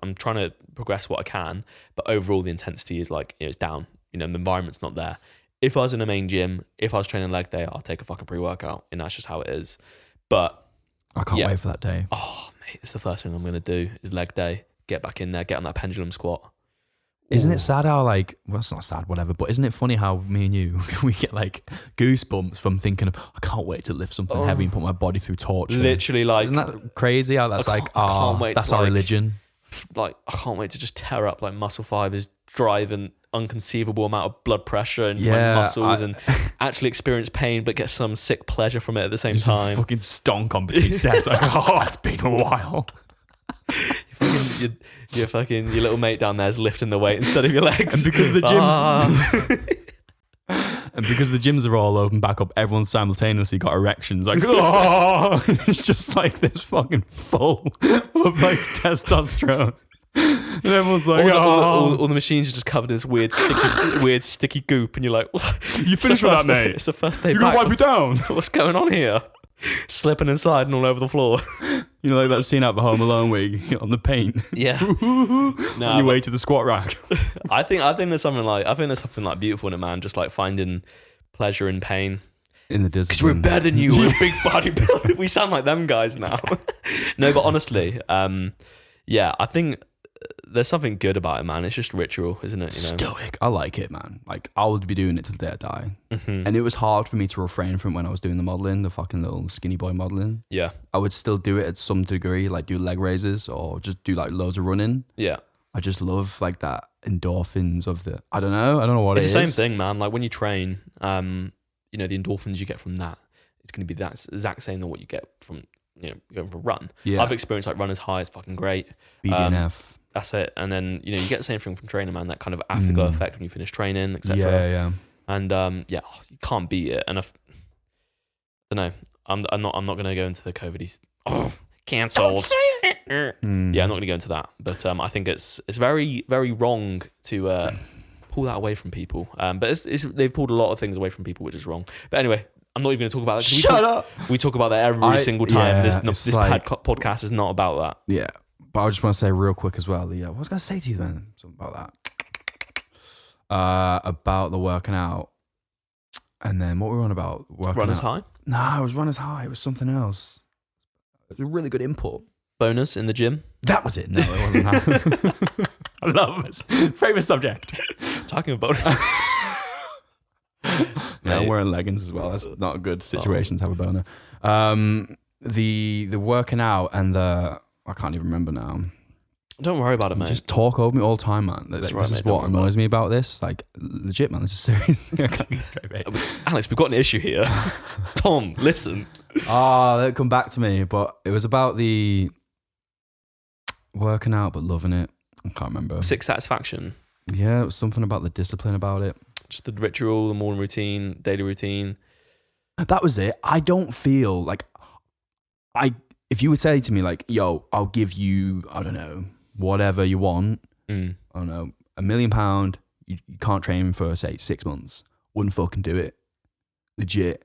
Speaker 2: I'm trying to progress what I can, but overall the intensity is like, it's down. The environment's not there. If I was in a main gym, if I was training leg day, I'll take a fucking pre-workout, and that's just how it is. But
Speaker 1: I can't wait for that day.
Speaker 2: Oh, mate, it's the first thing I'm going to do is leg day. Get back in there, get on that pendulum squat.
Speaker 1: Isn't it sad how it's not sad, whatever, but isn't it funny how me and you, we get like goosebumps from thinking of, I can't wait to lift something heavy and put my body through torture.
Speaker 2: Literally, like,
Speaker 1: isn't that crazy how that's
Speaker 2: I can't wait
Speaker 1: that's
Speaker 2: to,
Speaker 1: our
Speaker 2: like,
Speaker 1: religion.
Speaker 2: Like, I can't wait to just tear up like muscle fibers, drive an unconceivable amount of blood pressure into my muscles and actually experience pain, but get some sick pleasure from it at the same time.
Speaker 1: Fucking stonk on between steps. Like, it's been a while.
Speaker 2: Your little mate down there is lifting the weight instead of your legs.
Speaker 1: And because the gyms and because the gyms are all open back up, everyone simultaneously got erections. Like, it's just like this fucking full of like testosterone. And everyone's like,
Speaker 2: all the machines are just covered in this weird sticky goop, and you're like,
Speaker 1: you finished with that, mate?
Speaker 2: It's the first day
Speaker 1: You're
Speaker 2: back.
Speaker 1: gonna wipe me down?
Speaker 2: What's going on here? Slipping and sliding all over the floor.
Speaker 1: Like that scene out of Home Alone where you're on the paint.
Speaker 2: Yeah.
Speaker 1: On your way to the squat rack.
Speaker 2: I think there's something like beautiful in it, man. Just like finding pleasure in pain.
Speaker 1: In the discipline.
Speaker 2: Because we're better than you. We're big bodybuilders. We sound like them guys now. No, but honestly, I think there's something good about it, man. It's just ritual, isn't it?
Speaker 1: Stoic. I like it, man. Like, I would be doing it till the day I die.
Speaker 2: Mm-hmm.
Speaker 1: And it was hard for me to refrain from when I was doing the modeling, the fucking little skinny boy modeling.
Speaker 2: Yeah.
Speaker 1: I would still do it at some degree, like do leg raises or just do like loads of running.
Speaker 2: Yeah.
Speaker 1: I just love like that endorphins of the, I don't know what
Speaker 2: it's
Speaker 1: it is.
Speaker 2: It's the same thing, man. Like when you train, the endorphins you get from that, it's going to be that exact same than what you get from, going for a run.
Speaker 1: Yeah.
Speaker 2: I've experienced like runner's high is fucking great.
Speaker 1: BDNF.
Speaker 2: That's it. And then, you get the same thing from training, man, that kind of afterglow effect when you finish training, etc.
Speaker 1: Yeah.
Speaker 2: And you can't beat it. And I don't know. I'm not going to go into the COVID. Cancelled. Yeah, I'm not going to go into that. But I think it's very, very wrong to pull that away from people. But they've pulled a lot of things away from people, which is wrong. But anyway, I'm not even going to talk about that.
Speaker 1: Shut up.
Speaker 2: We talk about that every single time.
Speaker 1: Yeah,
Speaker 2: This
Speaker 1: like,
Speaker 2: podcast is not about that.
Speaker 1: Yeah. But I just want to say real quick as well, what was I going to say to you then? Something about that. About the working out. And then what were we on about?
Speaker 2: Runners high?
Speaker 1: No, it was runners high. It was something else. It was a really good input.
Speaker 2: Bonus in the gym?
Speaker 1: That was it. No, it wasn't that. I love it. Favorite subject.
Speaker 2: Talking about
Speaker 1: Yeah, I'm wearing leggings as well. That's not a good situation to have a boner. The working out and the... I can't even remember now.
Speaker 2: Don't worry about it, mate.
Speaker 1: Just talk over me all the time, man. This is what annoys me about this. Like, legit, man. This is serious. I can't be straight, mate.
Speaker 2: Alex, we've got an issue here. Tom, listen.
Speaker 1: They'll come back to me. But it was about the working out but loving it. I can't remember.
Speaker 2: Sick satisfaction.
Speaker 1: Yeah, it was something about the discipline about it.
Speaker 2: Just the ritual, the morning routine, daily routine.
Speaker 1: That was it. I don't feel like... If you would say to me like, yo, I'll give you, I don't know, whatever you want. I don't know, £1 million. You can't train for, say, 6 months. Wouldn't fucking do it. Legit.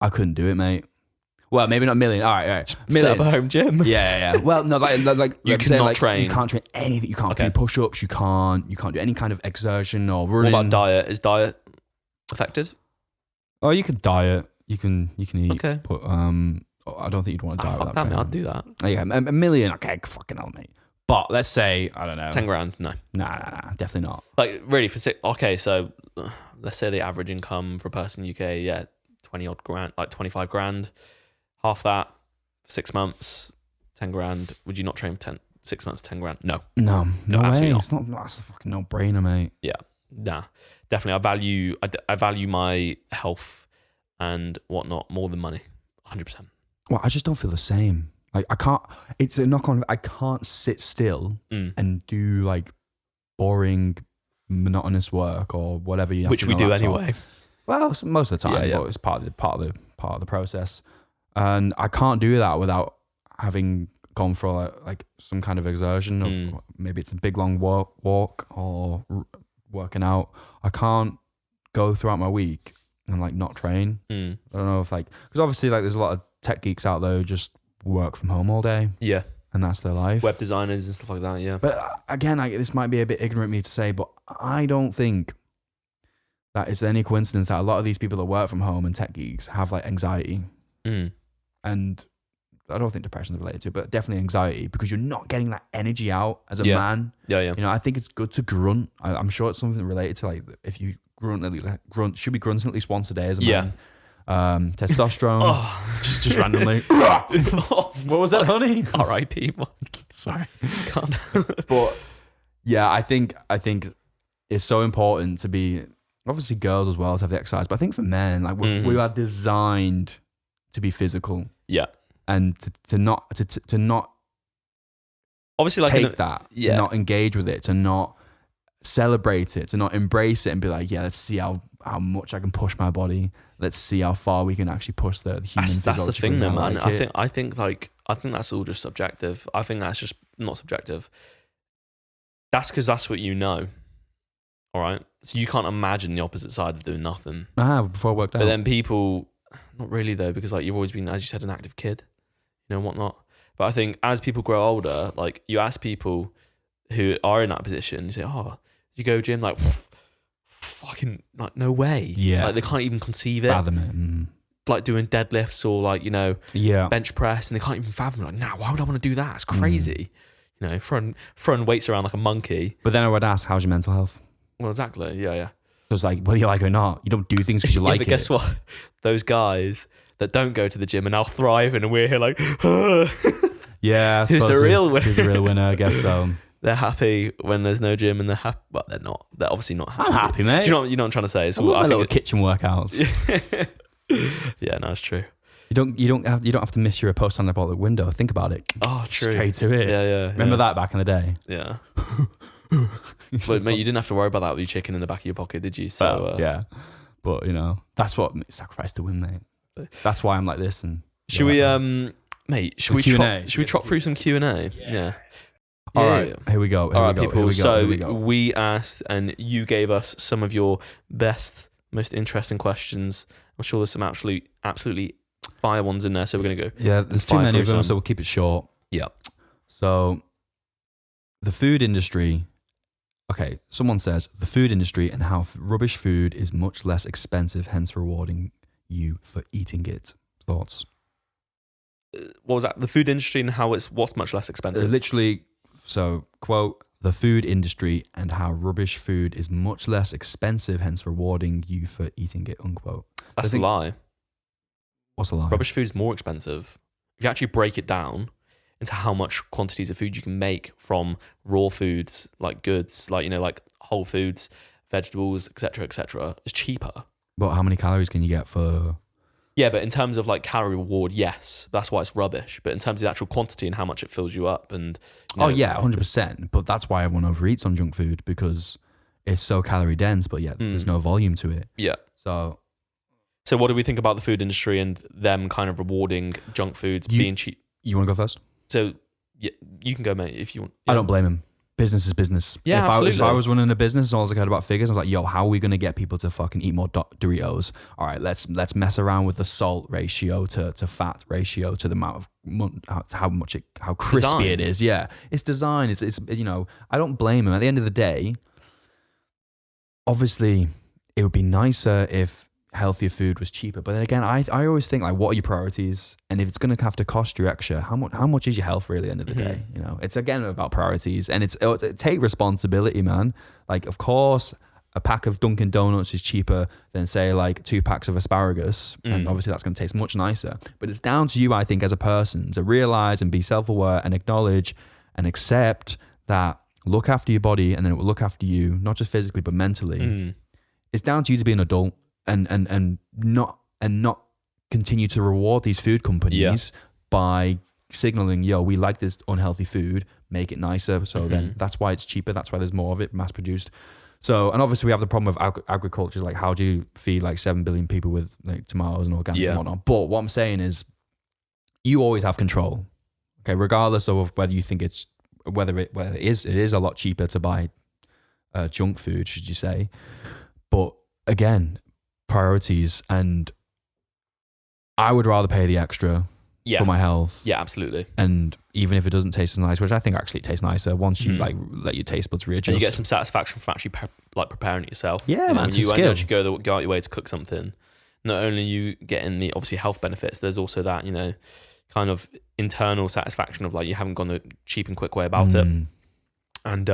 Speaker 1: I couldn't do it, mate. Well, maybe not a million. All right.
Speaker 2: Set up a home gym.
Speaker 1: Yeah. Well, no, like
Speaker 2: you cannot train.
Speaker 1: You can't train anything. You can't do push-ups. You can't do any kind of exertion or running.
Speaker 2: What about diet? Is diet affected?
Speaker 1: Oh, you can diet. You can eat.
Speaker 2: Okay.
Speaker 1: But I don't think you'd want to diet without training.
Speaker 2: I'd do that.
Speaker 1: Yeah, $1 million. Okay, fucking hell, mate. But let's say, I don't know.
Speaker 2: 10 grand. No.
Speaker 1: Nah, definitely not.
Speaker 2: Like really for six. Okay, so let's say the average income for a person in the UK, 20 odd grand, like 25 grand, half that, 6 months, 10 grand. Would you not train for 6 months, 10 grand? No,
Speaker 1: No way.
Speaker 2: absolutely
Speaker 1: It's not. That's a fucking no-brainer, mate.
Speaker 2: Yeah, nah, definitely. I value my health and whatnot more than money, 100%.
Speaker 1: Well, I just don't feel the same. Like I can't. It's a knock on. I can't sit still and do like boring, monotonous work or whatever you have
Speaker 2: Which
Speaker 1: to
Speaker 2: we
Speaker 1: do
Speaker 2: do
Speaker 1: on a laptop.
Speaker 2: anyway.
Speaker 1: Well, most of the time,
Speaker 2: Yeah.
Speaker 1: but it's part of the process, and I can't do that without having gone for like some kind of exertion of maybe it's a big long walk or working out. I can't go throughout my week and like not train. I don't know if like, because obviously like there's a lot of tech geeks out there who just work from home all day.
Speaker 2: Yeah.
Speaker 1: And that's their life.
Speaker 2: Web designers and stuff like that, yeah.
Speaker 1: But again, this might be a bit ignorant of me to say, but I don't think that it's any coincidence that a lot of these people that work from home and tech geeks have like anxiety. And I don't think depression is related to it, but definitely anxiety, because you're not getting that energy out as a man.
Speaker 2: Yeah.
Speaker 1: You know, I think it's good to grunt. I'm sure it's something related to like, if you grunt, should be grunting at least once a day as a man. Testosterone, just randomly. What was that, honey?
Speaker 2: R.I.P.
Speaker 1: Sorry.
Speaker 2: Can't.
Speaker 1: But yeah, I think it's so important to be, obviously girls as well, to have the exercise. But I think for men, like we are designed to be physical.
Speaker 2: Yeah.
Speaker 1: And to not
Speaker 2: obviously like
Speaker 1: take that, to not engage with it, to not celebrate it, to not embrace it and be like, yeah, let's see how much I can push my body. Let's see how far we can actually push the human physiology.
Speaker 2: That's the thing though, man. I think that's all just subjective. I think that's just not subjective. That's because that's what you know. All right. So you can't imagine the opposite side of doing nothing.
Speaker 1: I have before I worked out.
Speaker 2: But then people, not really though, because like you've always been, as you said, an active kid, you know, whatnot. But I think as people grow older, like you ask people who are in that position, you say, "Oh, you go gym?" Like, fucking, like, no way.
Speaker 1: Yeah.
Speaker 2: Like they can't even conceive it.
Speaker 1: Fathom it.
Speaker 2: Like doing deadlifts or like, you know, bench press, and they can't even fathom it. Like, nah, why would I want to do that? It's crazy. You know, throwing weights around like a monkey.
Speaker 1: But then I would ask, how's your mental health?
Speaker 2: Well, exactly. Yeah.
Speaker 1: So it's like, whether you like it or not, you don't do things because you like
Speaker 2: but
Speaker 1: it.
Speaker 2: Guess what? Those guys that don't go to the gym are now thriving, and we're here like,
Speaker 1: yeah.
Speaker 2: Who's the real winner?
Speaker 1: Who's the real winner? I guess so.
Speaker 2: They're happy when there's no gym, and they're happy. Well, they're not. They're obviously not happy.
Speaker 1: I'm happy, mate.
Speaker 2: Do you know what I'm trying to say? It's
Speaker 1: I love my little kitchen workouts.
Speaker 2: Yeah, no, it's true.
Speaker 1: You don't have to miss your post anabolic window. Think about it.
Speaker 2: Oh, true.
Speaker 1: Straight to it.
Speaker 2: Yeah.
Speaker 1: Remember that back in the day?
Speaker 2: Yeah. But mate, you didn't have to worry about that with your chicken in the back of your pocket, did you? So
Speaker 1: yeah. But you know, that's what sacrifice to win, mate. That's why I'm like this. And
Speaker 2: should we, mate? Should we trot through some Q&A? Yeah.
Speaker 1: All right. Here we go.
Speaker 2: All right, people. So we asked, and you gave us some of your best, most interesting questions. I'm sure there's some absolutely fire ones in there. So we're gonna go.
Speaker 1: Yeah, there's too many of them, so we'll keep it short.
Speaker 2: Yeah.
Speaker 1: So the food industry. Okay, someone says the food industry and how rubbish food is much less expensive, hence rewarding you for eating it. Thoughts?
Speaker 2: What was that? The food industry and how what's much less expensive?
Speaker 1: Literally, so quote, the food industry and how rubbish food is much less expensive, hence rewarding you for eating it, unquote.
Speaker 2: That's a lie.
Speaker 1: What's a lie?
Speaker 2: Rubbish food is more expensive. If you actually break it down into how much quantities of food you can make from raw foods, like goods, like, you know, like whole foods, vegetables, etc., it's cheaper.
Speaker 1: But how many calories can you get for?
Speaker 2: Yeah, but in terms of like calorie reward, yes, that's why it's rubbish. But in terms of the actual quantity and how much it fills you up, and you know,
Speaker 1: 100%. But that's why everyone overeats on junk food, because it's so calorie dense, but yet there's no volume to it.
Speaker 2: Yeah.
Speaker 1: So
Speaker 2: what do we think about the food industry and them kind of rewarding junk foods being cheap?
Speaker 1: You want to go first?
Speaker 2: So yeah, you can go, mate, if you want.
Speaker 1: I don't blame him. Business is business.
Speaker 2: Yeah,
Speaker 1: if I was running a business and all I cared about figures, I was like, yo, how are we going to get people to fucking eat more Doritos? All right, let's mess around with the salt ratio to fat ratio to the amount of how crispy it is. Yeah, it's design. It's you know, I don't blame him. At the end of the day, obviously, it would be nicer if healthier food was cheaper. But then again, I always think, like, what are your priorities? And if it's going to have to cost you extra, how much is your health really at the end of the day? You know, it's again about priorities, and it's take responsibility, man. Like, of course, a pack of Dunkin' Donuts is cheaper than say like 2 packs of asparagus, and obviously that's going to taste much nicer. But it's down to you, I think, as a person to realize and be self-aware and acknowledge and accept that look after your body, and then it will look after you, not just physically but mentally. It's down to you to be an adult and not continue to reward these food companies by signaling, yo, we like this unhealthy food, make it nicer. So then that's why it's cheaper. That's why there's more of it, mass produced. So, and obviously we have the problem of agriculture. Like, how do you feed like 7 billion people with like tomatoes and organic and whatnot? But what I'm saying is, you always have control. Okay, regardless of whether you think it is a lot cheaper to buy junk food, should you say? But again, priorities, and I would rather pay the extra for my health.
Speaker 2: Yeah, absolutely.
Speaker 1: And even if it doesn't taste as nice, which I think actually tastes nicer once you like let your taste buds readjust.
Speaker 2: And you get some satisfaction from actually preparing it yourself.
Speaker 1: Yeah,
Speaker 2: man,
Speaker 1: man,
Speaker 2: it's
Speaker 1: it's a
Speaker 2: when you
Speaker 1: skill.
Speaker 2: actually go out your way to cook something. Not only are you getting the obviously health benefits, there's also that, you know, kind of internal satisfaction of like you haven't gone the cheap and quick way about it. And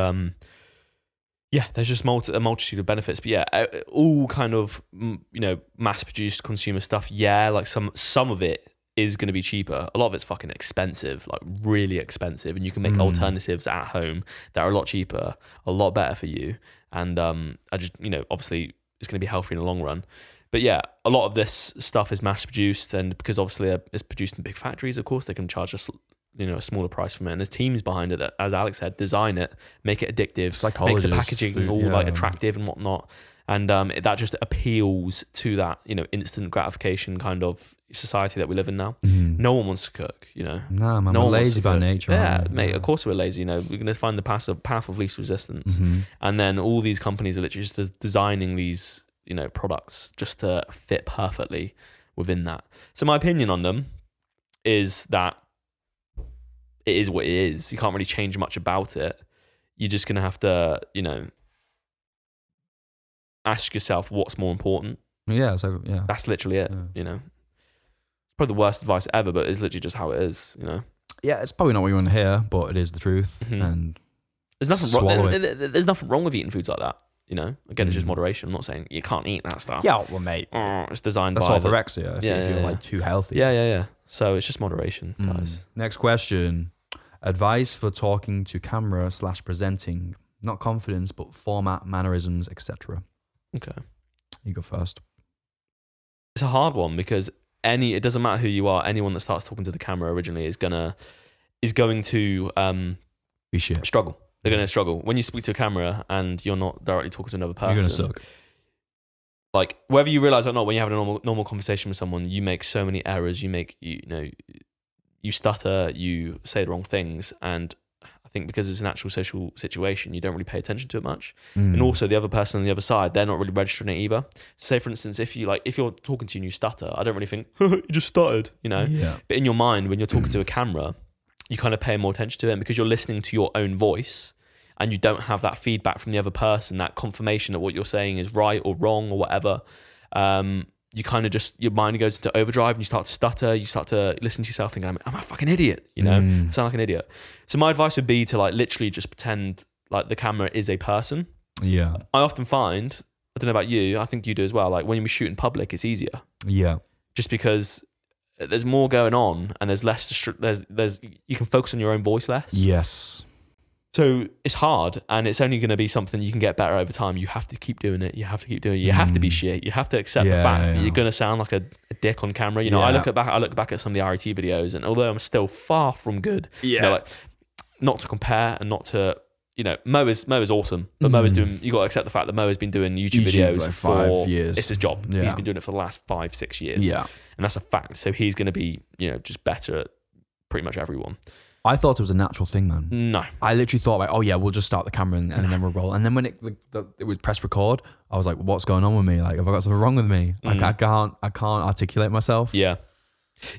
Speaker 2: there's just a multitude of benefits. But yeah, all kind of, you know, mass produced consumer stuff. Yeah, like some of it is going to be cheaper. A lot of it's fucking expensive, like really expensive, and you can make alternatives at home that are a lot cheaper, a lot better for you. And I just, you know, obviously it's going to be healthy in the long run. But yeah, a lot of this stuff is mass produced, and because obviously it's produced in big factories, of course they can charge us, you know, a smaller price from it. And there's teams behind it that, as Alex said, design it, make it addictive, make the packaging all like attractive and whatnot. And that just appeals to that, you know, instant gratification kind of society that we live in now. No one wants to cook, you know.
Speaker 1: Nah, man, we're lazy by nature.
Speaker 2: Yeah, mate, of course we're lazy, you know. We're going to find the path of least resistance. And then all these companies are literally just designing these, you know, products just to fit perfectly within that. So my opinion on them is that it is what it is. You can't really change much about it. You're just going to have to, you know, ask yourself what's more important.
Speaker 1: Yeah, so yeah.
Speaker 2: That's literally it, you know. It's probably the worst advice ever, but it's literally just how it is, you know.
Speaker 1: Yeah, it's probably not what you want to hear, but it is the truth. And
Speaker 2: there's nothing wrong. There's nothing wrong with eating foods like that, you know. Again, it's just moderation. I'm not saying you can't eat that stuff.
Speaker 1: Yeah, well, mate,
Speaker 2: it's designed
Speaker 1: that's
Speaker 2: by
Speaker 1: orthorexia if you're like too healthy.
Speaker 2: Yeah. So it's just moderation, guys.
Speaker 1: Next question. Advice for talking to camera / presenting. Not confidence, but format, mannerisms, etc.
Speaker 2: Okay.
Speaker 1: You go first.
Speaker 2: It's a hard one because it doesn't matter who you are, anyone that starts talking to the camera originally is going to
Speaker 1: be shit.
Speaker 2: Struggle. They're going to struggle. When you speak to a camera and you're not directly talking to another person,
Speaker 1: you're going to suck.
Speaker 2: Like, whether you realize or not, when you have a normal conversation with someone, you make so many errors. You stutter, you say the wrong things, and I think because it's an actual social situation, you don't really pay attention to it much. And also the other person on the other side, they're not really registering it either. Say for instance, if you're talking to you and you stutter, I don't really think, you just stuttered, you know?
Speaker 1: Yeah.
Speaker 2: But in your mind, when you're talking to a camera, you kind of pay more attention to it, and because you're listening to your own voice and you don't have that feedback from the other person, that confirmation that what you're saying is right or wrong or whatever, you kind of just, your mind goes into overdrive and you start to stutter, you start to listen to yourself thinking, I'm a fucking idiot, you know? I sound like an idiot. So my advice would be to like literally just pretend like the camera is a person.
Speaker 1: Yeah.
Speaker 2: I often find, I don't know about you, I think you do as well, like when we shoot in public, it's easier.
Speaker 1: Yeah.
Speaker 2: Just because there's more going on and there's less, there's you can focus on your own voice less.
Speaker 1: Yes.
Speaker 2: So it's hard, and it's only going to be something you can get better over time. You have to keep doing it. You have to keep doing it. You have to be shit. You have to accept the fact that you're going to sound like a dick on camera. You know, I look back at some of the RIT videos, and although I'm still far from good, you know, like, not to compare and not to, you know, Mo is awesome, but Mo is doing. You got to accept the fact that Mo has been doing YouTube videos
Speaker 1: for like 5 years.
Speaker 2: It's his job.
Speaker 1: Yeah.
Speaker 2: He's been doing it for the last 5-6 years.
Speaker 1: Yeah,
Speaker 2: and that's a fact. So he's going to be, you know, just better at pretty much everyone.
Speaker 1: I thought it was a natural thing, man.
Speaker 2: No.
Speaker 1: I literally thought like, oh yeah, we'll just start the camera and then we'll roll. And then when it was press record, I was like, what's going on with me? Like, have I got something wrong with me? Like, I can't articulate myself.
Speaker 2: Yeah.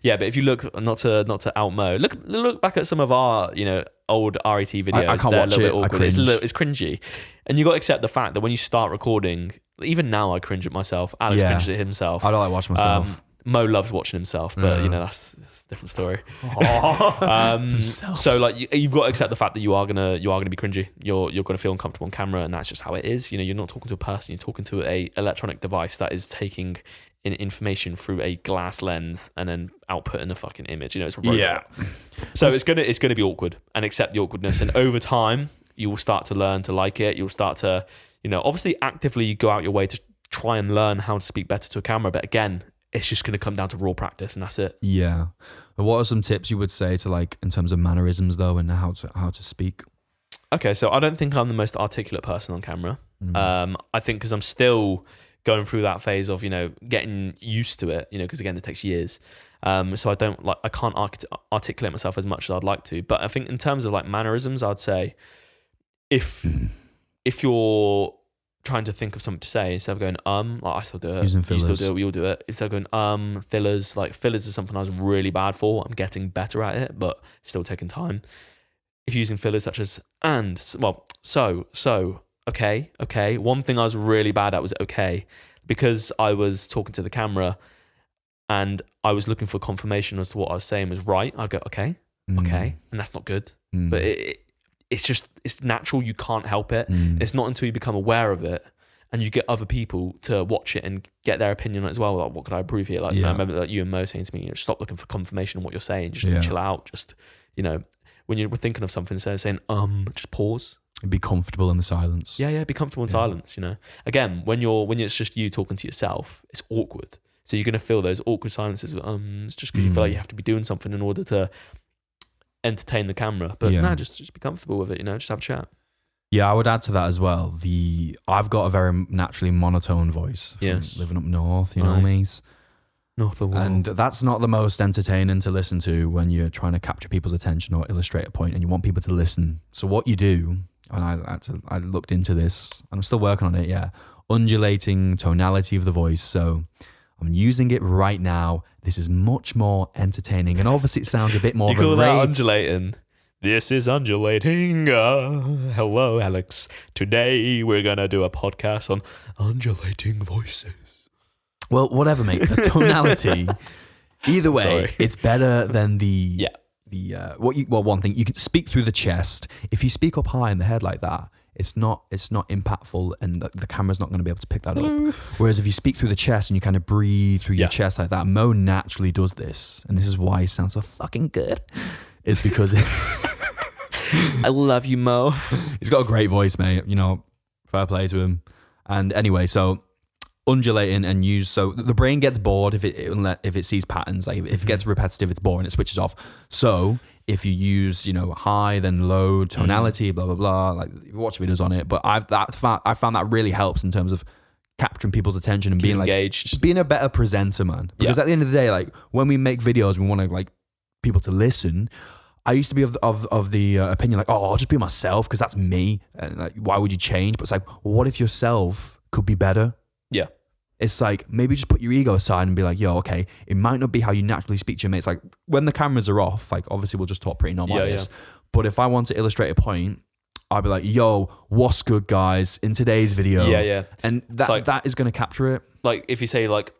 Speaker 2: Yeah, but if you look, not to out Mo, look back at some of our, you know, old RET videos.
Speaker 1: I can't watch it. I cringe.
Speaker 2: It's cringy. And you got to accept the fact that when you start recording, even now I cringe at myself. Alex cringes at himself.
Speaker 1: I don't like watching myself.
Speaker 2: Mo loves watching himself, but you know that's a different story.
Speaker 1: Himself.
Speaker 2: So like you've got to accept the fact that you are gonna be cringy. You're gonna feel uncomfortable on camera, and that's just how it is. You know, you're not talking to a person. You're talking to a electronic device that is taking in information through a glass lens and then outputting a fucking image. You know, it's a robot.
Speaker 1: Yeah.
Speaker 2: So it's gonna be awkward, and accept the awkwardness. And over time, you will start to learn to like it. You'll start to, you know, obviously actively go out your way to try and learn how to speak better to a camera. But again, it's just going to come down to raw practice, and that's it.
Speaker 1: Yeah. What are some tips you would say to, like, in terms of mannerisms though, and how to speak?
Speaker 2: Okay, so I don't think I'm the most articulate person on camera. I think because I'm still going through that phase of, you know, getting used to it, you know, because again, it takes years. So I can't articulate myself as much as I'd like to. But I think in terms of like mannerisms, I'd say if you're trying to think of something to say, instead of going like I still do it,
Speaker 1: using
Speaker 2: you
Speaker 1: fillers.
Speaker 2: still do it, we all do it, instead of going fillers, like fillers is something I was really bad for. I'm getting better at it, but still taking time. If you're using fillers such as okay, one thing I was really bad at was okay, because I was talking to the camera and I was looking for confirmation as to what I was saying was right. I'd go okay, and that's not good. But it's natural. You can't help it. It's not until you become aware of it and you get other people to watch it and get their opinion on it as well. Like, what could I improve here? Like, I remember like you and Mo saying to me, you know, stop looking for confirmation on what you're saying. Just chill out. Just, you know, when you're thinking of something, instead of saying, just pause.
Speaker 1: Be comfortable in the silence.
Speaker 2: Yeah, be comfortable in silence, you know. Again, when it's just you talking to yourself, it's awkward. So you're going to feel those awkward silences. It's just because you feel like you have to be doing something in order to entertain the camera. But just be comfortable with it, you know, just have a chat.
Speaker 1: Yeah, I would add to that as well. I've got a very naturally monotone voice.
Speaker 2: Yes.
Speaker 1: Living up north, you know me.
Speaker 2: North of the world.
Speaker 1: And that's not the most entertaining to listen to when you're trying to capture people's attention or illustrate a point and you want people to listen. So what you do, and I looked into this, and I'm still working on it, undulating tonality of the voice. So I'm using it right now. This is much more entertaining, and obviously it sounds a bit more
Speaker 2: you
Speaker 1: of
Speaker 2: call
Speaker 1: a
Speaker 2: that
Speaker 1: rave.
Speaker 2: undulating? This is Undulating. Hello, Alex. Today we're going to do a podcast on undulating voices.
Speaker 1: Well, whatever, mate. The tonality. Either way,
Speaker 2: Sorry.
Speaker 1: it's better than
Speaker 2: Yeah.
Speaker 1: one thing, you can speak through the chest. If you speak up high in the head like that, it's not impactful, and the camera's not going to be able to pick that up. Whereas if you speak through the chest and you kind of breathe through your chest like that, Mo naturally does this, and this is why he sounds so fucking good. It's because
Speaker 2: I love you, Mo.
Speaker 1: he's got a great voice, mate. You know, fair play to him. And anyway, so undulating and use, so the brain gets bored if it sees patterns. Like if it gets repetitive, it's boring, it switches off. So if you use, you know, high then low tonality, blah blah blah, like you watch videos on it. But I found that really helps in terms of capturing people's attention and being
Speaker 2: engaged,
Speaker 1: like being a better presenter, man. Because at the end of the day, like when we make videos, we want to like people to listen. I used to be of the opinion like, I'll just be myself because that's me. And like, why would you change? But it's like, what if yourself could be better?
Speaker 2: Yeah.
Speaker 1: It's like, maybe just put your ego aside and be like, yo, okay, it might not be how you naturally speak to your mates. Like when the cameras are off, like obviously we'll just talk pretty normal like this. But if I want to illustrate a point, I'll be like, yo, what's good, guys, in today's video?
Speaker 2: Yeah.
Speaker 1: And that is going to capture it.
Speaker 2: Like if you say like,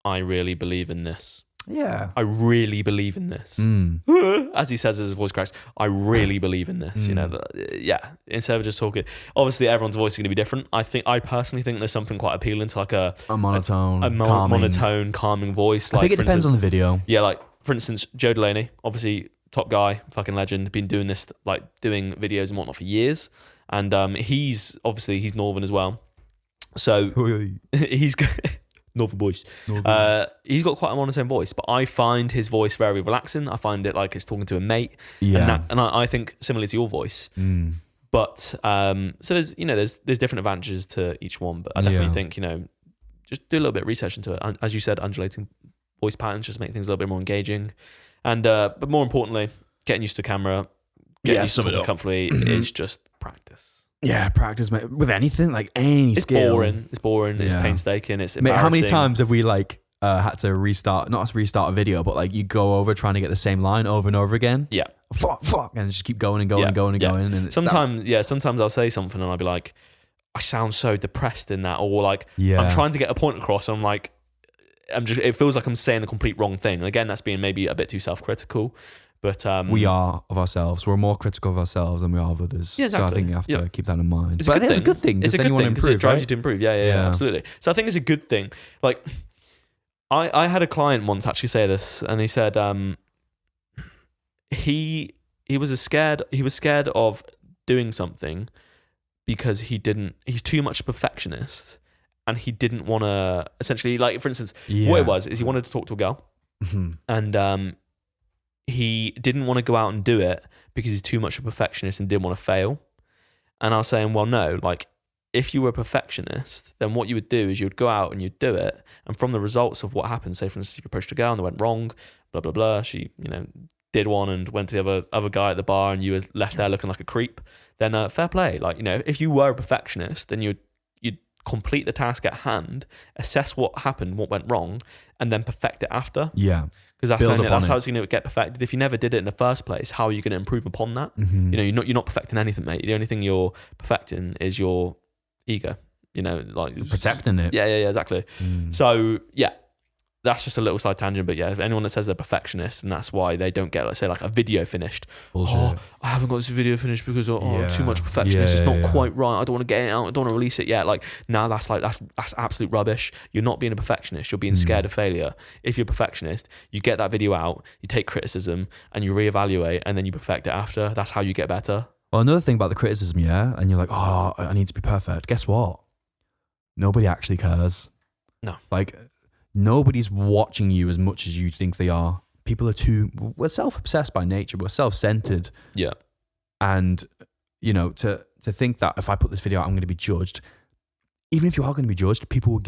Speaker 2: I really believe in this.
Speaker 1: Yeah.
Speaker 2: I really believe in this. As he says as his voice cracks, I really believe in this. You know, instead of just talking. Obviously, everyone's voice is going to be different. I personally think there's something quite appealing to like a
Speaker 1: monotone,
Speaker 2: calming voice.
Speaker 1: I think it depends on the video.
Speaker 2: Yeah, like for instance, Joe Delaney, obviously top guy, fucking legend, been doing this, like doing videos and whatnot for years. And he's Northern as well. So he's Northern voice. He's got quite a monotone voice, but I find his voice very relaxing. I find it like it's talking to a mate.
Speaker 1: Yeah.
Speaker 2: And I think similarly to your voice. But so there's different advantages to each one. But I definitely think, you know, just do a little bit of research into it. As you said, undulating voice patterns just make things a little bit more engaging. And but more importantly, getting used to camera, getting used to talking comfortably is just practice.
Speaker 1: Yeah, practice, mate. With anything, like any skill.
Speaker 2: It's boring. It's painstaking. It's
Speaker 1: mate,
Speaker 2: embarrassing.
Speaker 1: how many times have we like had to not restart a video, but like you go over trying to get the same line over and over again?
Speaker 2: Yeah.
Speaker 1: Fuck, and just keep going and going and going and going. And
Speaker 2: sometimes I'll say something and I'll be like, I sound so depressed in that, or like
Speaker 1: Yeah.
Speaker 2: I'm trying to get a point across. And I'm like, it feels like I'm saying the complete wrong thing. And again, that's being maybe a bit too self-critical, but
Speaker 1: we are of ourselves. We're more critical of ourselves than we are of others.
Speaker 2: Yeah, exactly.
Speaker 1: So I think you have to keep that in mind.
Speaker 2: It's
Speaker 1: but I think it's a good thing.
Speaker 2: It's a good thing because it drives you to improve. Yeah, absolutely. So I think it's a good thing. Like, I had a client once actually say this, and he said he was scared of doing something because he's too much a perfectionist, and he didn't want to, essentially, like, for instance, what it was is he wanted to talk to a girl, and he didn't want to go out and do it because he's too much a perfectionist and didn't want to fail. And I was saying, well, no, like, if you were a perfectionist, then what you would do is you would go out and you'd do it, and from the results of what happened, say for instance, you approached a girl and they went wrong, blah blah blah, she did one and went to the other guy at the bar, and you were left there looking like a creep, then fair play. Like, if you were a perfectionist, then you'd complete the task at hand, assess what happened, what went wrong, and then perfect it after.
Speaker 1: Yeah.
Speaker 2: Because that's how it's going to get perfected. If you never did it in the first place, how are you going to improve upon that? You're not perfecting anything, mate. The only thing you're perfecting is your ego. Like,
Speaker 1: you're protecting it.
Speaker 2: Yeah, exactly. So yeah, that's just a little side tangent. But yeah, if anyone that says they're perfectionist and that's why they don't get, let's say, like a video finished.
Speaker 1: Bullshit.
Speaker 2: Oh, I haven't got this video finished because I'm too much perfectionist. It's not quite right. I don't want to get it out. I don't want to release it yet. Like, now that's absolute rubbish. You're not being a perfectionist. You're being scared of failure. If you're a perfectionist, you get that video out, you take criticism, and you reevaluate, and then you perfect it after. That's how you get better.
Speaker 1: Well, another thing about the criticism, and you're like, oh, I need to be perfect. Guess what? Nobody actually cares.
Speaker 2: No.
Speaker 1: Like, nobody's watching you as much as you think they are. People we're self-obsessed by nature. We're self-centered.
Speaker 2: Yeah.
Speaker 1: And, to think that if I put this video out, I'm going to be judged. Even if you are going to be judged, people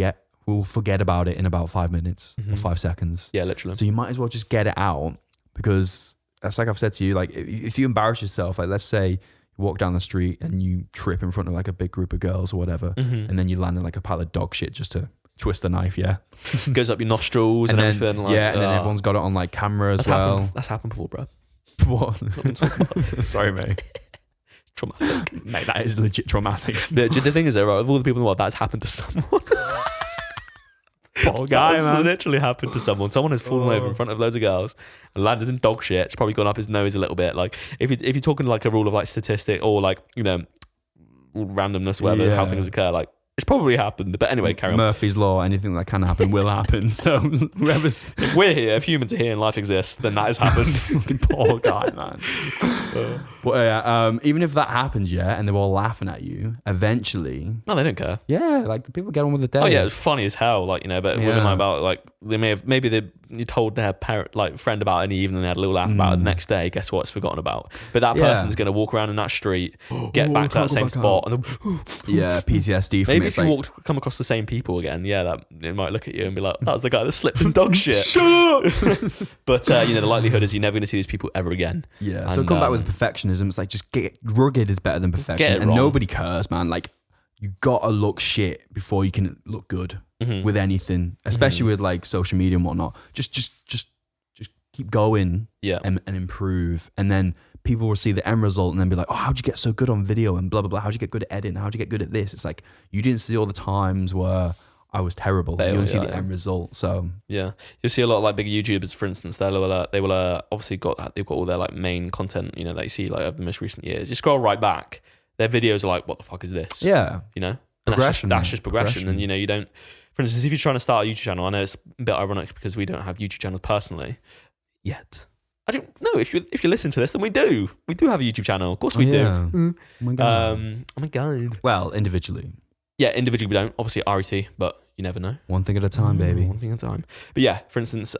Speaker 1: will forget about it in about 5 minutes or 5 seconds.
Speaker 2: Yeah, literally.
Speaker 1: So you might as well just get it out, because that's like I've said to you, like, if you embarrass yourself, like, let's say you walk down the street and you trip in front of like a big group of girls or whatever, and then you land in like a pile of dog shit just to twist the knife,
Speaker 2: goes up your nostrils and everything. Like,
Speaker 1: and then everyone's got it on like camera as well.
Speaker 2: That's happened before, bro.
Speaker 1: What? Sorry, mate.
Speaker 2: Traumatic.
Speaker 1: Mate, that is legit traumatic.
Speaker 2: The thing is, though, right, of all the people in the world, that's happened to someone.
Speaker 1: Poor guy,
Speaker 2: that's
Speaker 1: man.
Speaker 2: literally happened to someone. Someone has fallen over in front of loads of girls and landed in dog shit. It's probably gone up his nose a little bit. Like, if you're talking like a rule of like statistic or like, randomness, whatever, how things occur, like, it's probably happened. But anyway, carry on.
Speaker 1: Murphy's Law, anything that can happen will happen. So
Speaker 2: if we're here, if humans are here and life exists, then that has happened.
Speaker 1: Poor guy, man. But even if that happens, and they're all laughing at you, eventually...
Speaker 2: No, they don't care.
Speaker 1: Yeah, like, the people get on with the day.
Speaker 2: Oh yeah, it's funny as hell, like, but with them about, like, you told their parent, like, friend about it in the evening, they had a little laugh about it. The next day, guess what? It's forgotten about. But that person's going to walk around in that street, get back to that same spot, and then,
Speaker 1: PTSD from
Speaker 2: maybe if you come across the same people again, that they might look at you and be like, that was the guy that slipped in dog shit.
Speaker 1: Shut up!
Speaker 2: But the likelihood is you're never going to see these people ever again.
Speaker 1: Yeah. So come back with perfectionism. It's like, just rugged is better than perfection, and nobody cares, man. Like, you gotta look shit before you can look good with anything, especially with like social media and whatnot. Just keep going, and improve, and then people will see the end result and then be like, oh, how'd you get so good on video and blah blah blah? How'd you get good at editing? How'd you get good at this? It's like, you didn't see all the times where I was terrible. You only see the end result. So
Speaker 2: you'll see a lot of like big YouTubers, for instance. They will obviously they've got all their like main content, that you see like over the most recent years. You scroll right back, their videos are like, what the fuck is this?
Speaker 1: Yeah,
Speaker 2: and that's just progression. And you don't. For instance, if you're trying to start a YouTube channel, I know it's a bit ironic because we don't have YouTube channels personally yet. I don't know if you listen to this, then we do have a YouTube channel. Of course we do.
Speaker 1: Oh my god. Well, individually.
Speaker 2: Yeah, individually we don't. Obviously RET, but you never know.
Speaker 1: One thing at a time, baby.
Speaker 2: One thing at a time. But yeah, for instance,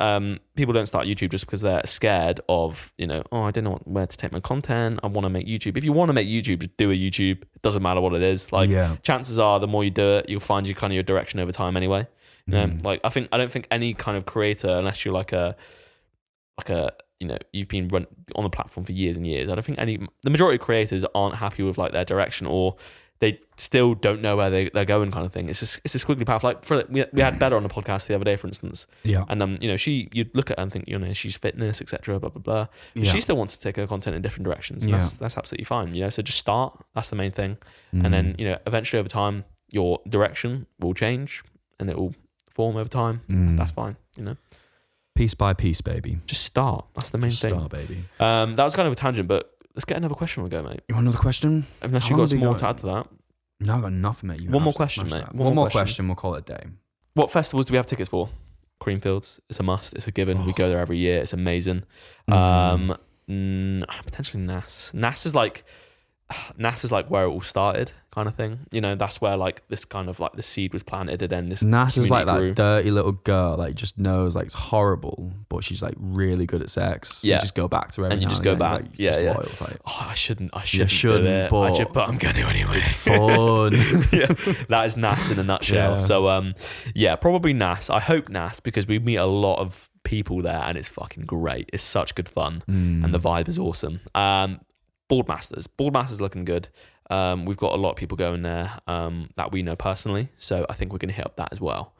Speaker 2: people don't start YouTube just because they're scared of, I don't know where to take my content. I want to make YouTube. If you want to make YouTube, just do a YouTube. It doesn't matter what it is. Like, chances are the more you do it, you'll find your direction over time anyway. Like, I don't think any kind of creator, unless you're like a you've been on the platform for years and years, I don't think the majority of creators aren't happy with like their direction, or they still don't know where they're going, kind of thing. It's a squiggly path. Like, we had Better on the podcast the other day, for instance. Yeah. And you'd look at her and think, she's fitness, etc. Blah blah blah. But she still wants to take her content in different directions. And that's absolutely fine. So just start. That's the main thing. And then eventually over time, your direction will change and it will form over time. That's fine, you know.
Speaker 1: Piece by piece, baby.
Speaker 2: Just start. That's the main thing.
Speaker 1: Start, baby.
Speaker 2: That was kind of a tangent, but let's get another question on the go, mate.
Speaker 1: You want another question?
Speaker 2: Unless you've got some more to add to that.
Speaker 1: No, I got nothing, mate.
Speaker 2: One more question, mate.
Speaker 1: One more question. We'll call it a day.
Speaker 2: What festivals do we have tickets for? Creamfields. It's a must. It's a given. We go there every year. It's amazing. Potentially NAS. NAS is like where it all started, kind of thing. You know, that's where like this kind of like the seed was planted, and then this
Speaker 1: NAS is like
Speaker 2: grew.
Speaker 1: that dirty little girl, like just knows like it's horrible, but she's like really good at sex.
Speaker 2: Yeah.
Speaker 1: You just go back to her,
Speaker 2: and you just go back.
Speaker 1: Like,
Speaker 2: yeah.
Speaker 1: loyal, like,
Speaker 2: I shouldn't
Speaker 1: shouldn't
Speaker 2: do it. But I'm going to anyway.
Speaker 1: It's fun.
Speaker 2: Yeah, that is NAS in a nutshell.
Speaker 1: Yeah.
Speaker 2: So probably NAS. I hope NAS, because we meet a lot of people there, and it's fucking great. It's such good fun, and the vibe is awesome. Boardmasters looking good. We've got a lot of people going there that we know personally, so I think we're going to hit up that as well.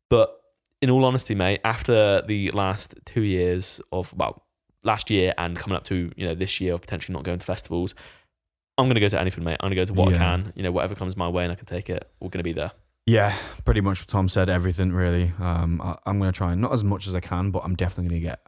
Speaker 2: But in all honesty, mate, after the last 2 years of, well, last year and coming up to, you know, this year of potentially not going to festivals, I'm going to go to anything, mate. I'm going to go to what I can, you know, whatever comes my way and I can take it. We're going to be there.
Speaker 1: Yeah, pretty much what Tom said, everything really. I'm going to try, not as much as I can, but I'm definitely going to get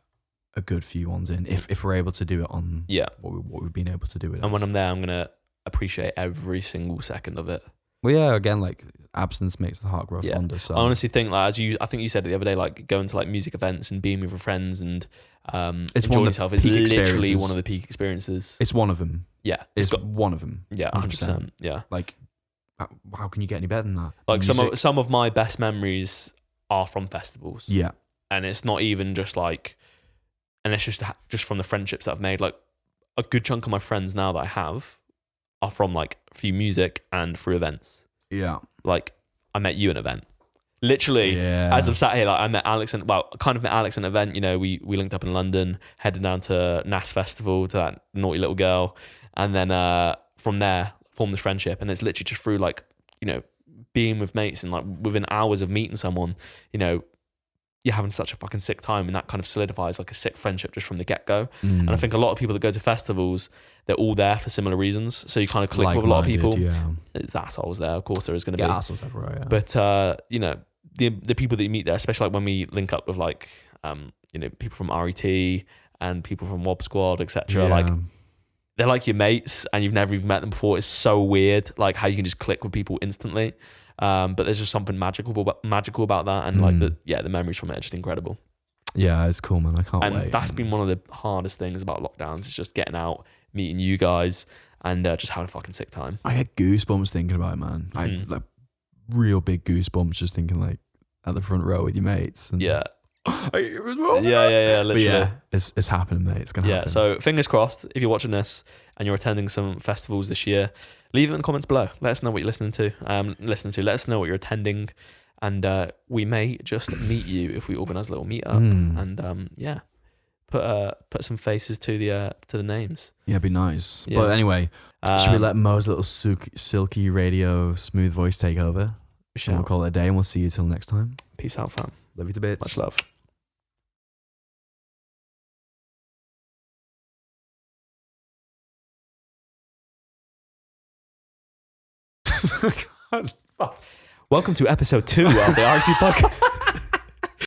Speaker 1: a good few ones in if we're able to do it on what we've been able to do with it.
Speaker 2: And when I'm there, I'm going to appreciate every single second of it.
Speaker 1: Well, yeah, again, like absence makes the heart grow fonder. So
Speaker 2: I honestly think, like, I think you said it the other day, like going to like music events and being with your friends and enjoying yourself is literally one of the peak experiences.
Speaker 1: It's one of them.
Speaker 2: Yeah,
Speaker 1: it's one of them.
Speaker 2: Yeah, 100%. Yeah,
Speaker 1: like how can you get any better than that?
Speaker 2: Like some of my best memories are from festivals.
Speaker 1: Yeah,
Speaker 2: and it's not even just like, and it's just from the friendships that I've made. Like a good chunk of my friends now that I have are from like through music and through events.
Speaker 1: Yeah.
Speaker 2: Like I met you at an event. Literally, as I've sat here, like I met Alex at an event. You know, we linked up in London, headed down to NAS Festival to that naughty little girl, and then from there formed this friendship. And it's literally just through like, you know, being with mates and like within hours of meeting someone, you know, you're having such a fucking sick time, and that kind of solidifies like a sick friendship just from the get-go. And I think a lot of people that go to festivals, they're all there for similar reasons, so you kind of click with a lot of people. It's assholes there, of course there is going to be
Speaker 1: assholes everywhere,
Speaker 2: but you know, the people that you meet there, especially like when we link up with like you know, people from RET and people from Wob Squad, etc. Like they're like your mates and you've never even met them before. It's so weird like how you can just click with people instantly. But there's just something magical about that, and like the memories from it are just incredible. Yeah,
Speaker 1: it's cool, man. I can't wait.
Speaker 2: And that's been one of the hardest things about lockdowns. It's just getting out, meeting you guys, and just having a fucking sick time.
Speaker 1: I get goosebumps thinking about it, man. I like real big goosebumps just thinking like at the front row with your mates. And
Speaker 2: yeah.
Speaker 1: Literally.
Speaker 2: But
Speaker 1: yeah, it's happening, mate. It's gonna happen.
Speaker 2: Yeah, so fingers crossed. If you're watching this and you're attending some festivals this year, leave it in the comments below. Let us know what you're listening to. Let us know what you're attending, and we may just meet you if we organise a little meet up. And put some faces to the names.
Speaker 1: Yeah, it'd be nice. Yeah. But anyway, should we let Mo's little silky radio smooth voice take over? We'll call it a day, and we'll see you till next time.
Speaker 2: Peace out, fam.
Speaker 1: Love you to bits.
Speaker 2: Much love. Welcome to episode 2 of the RT Podcast.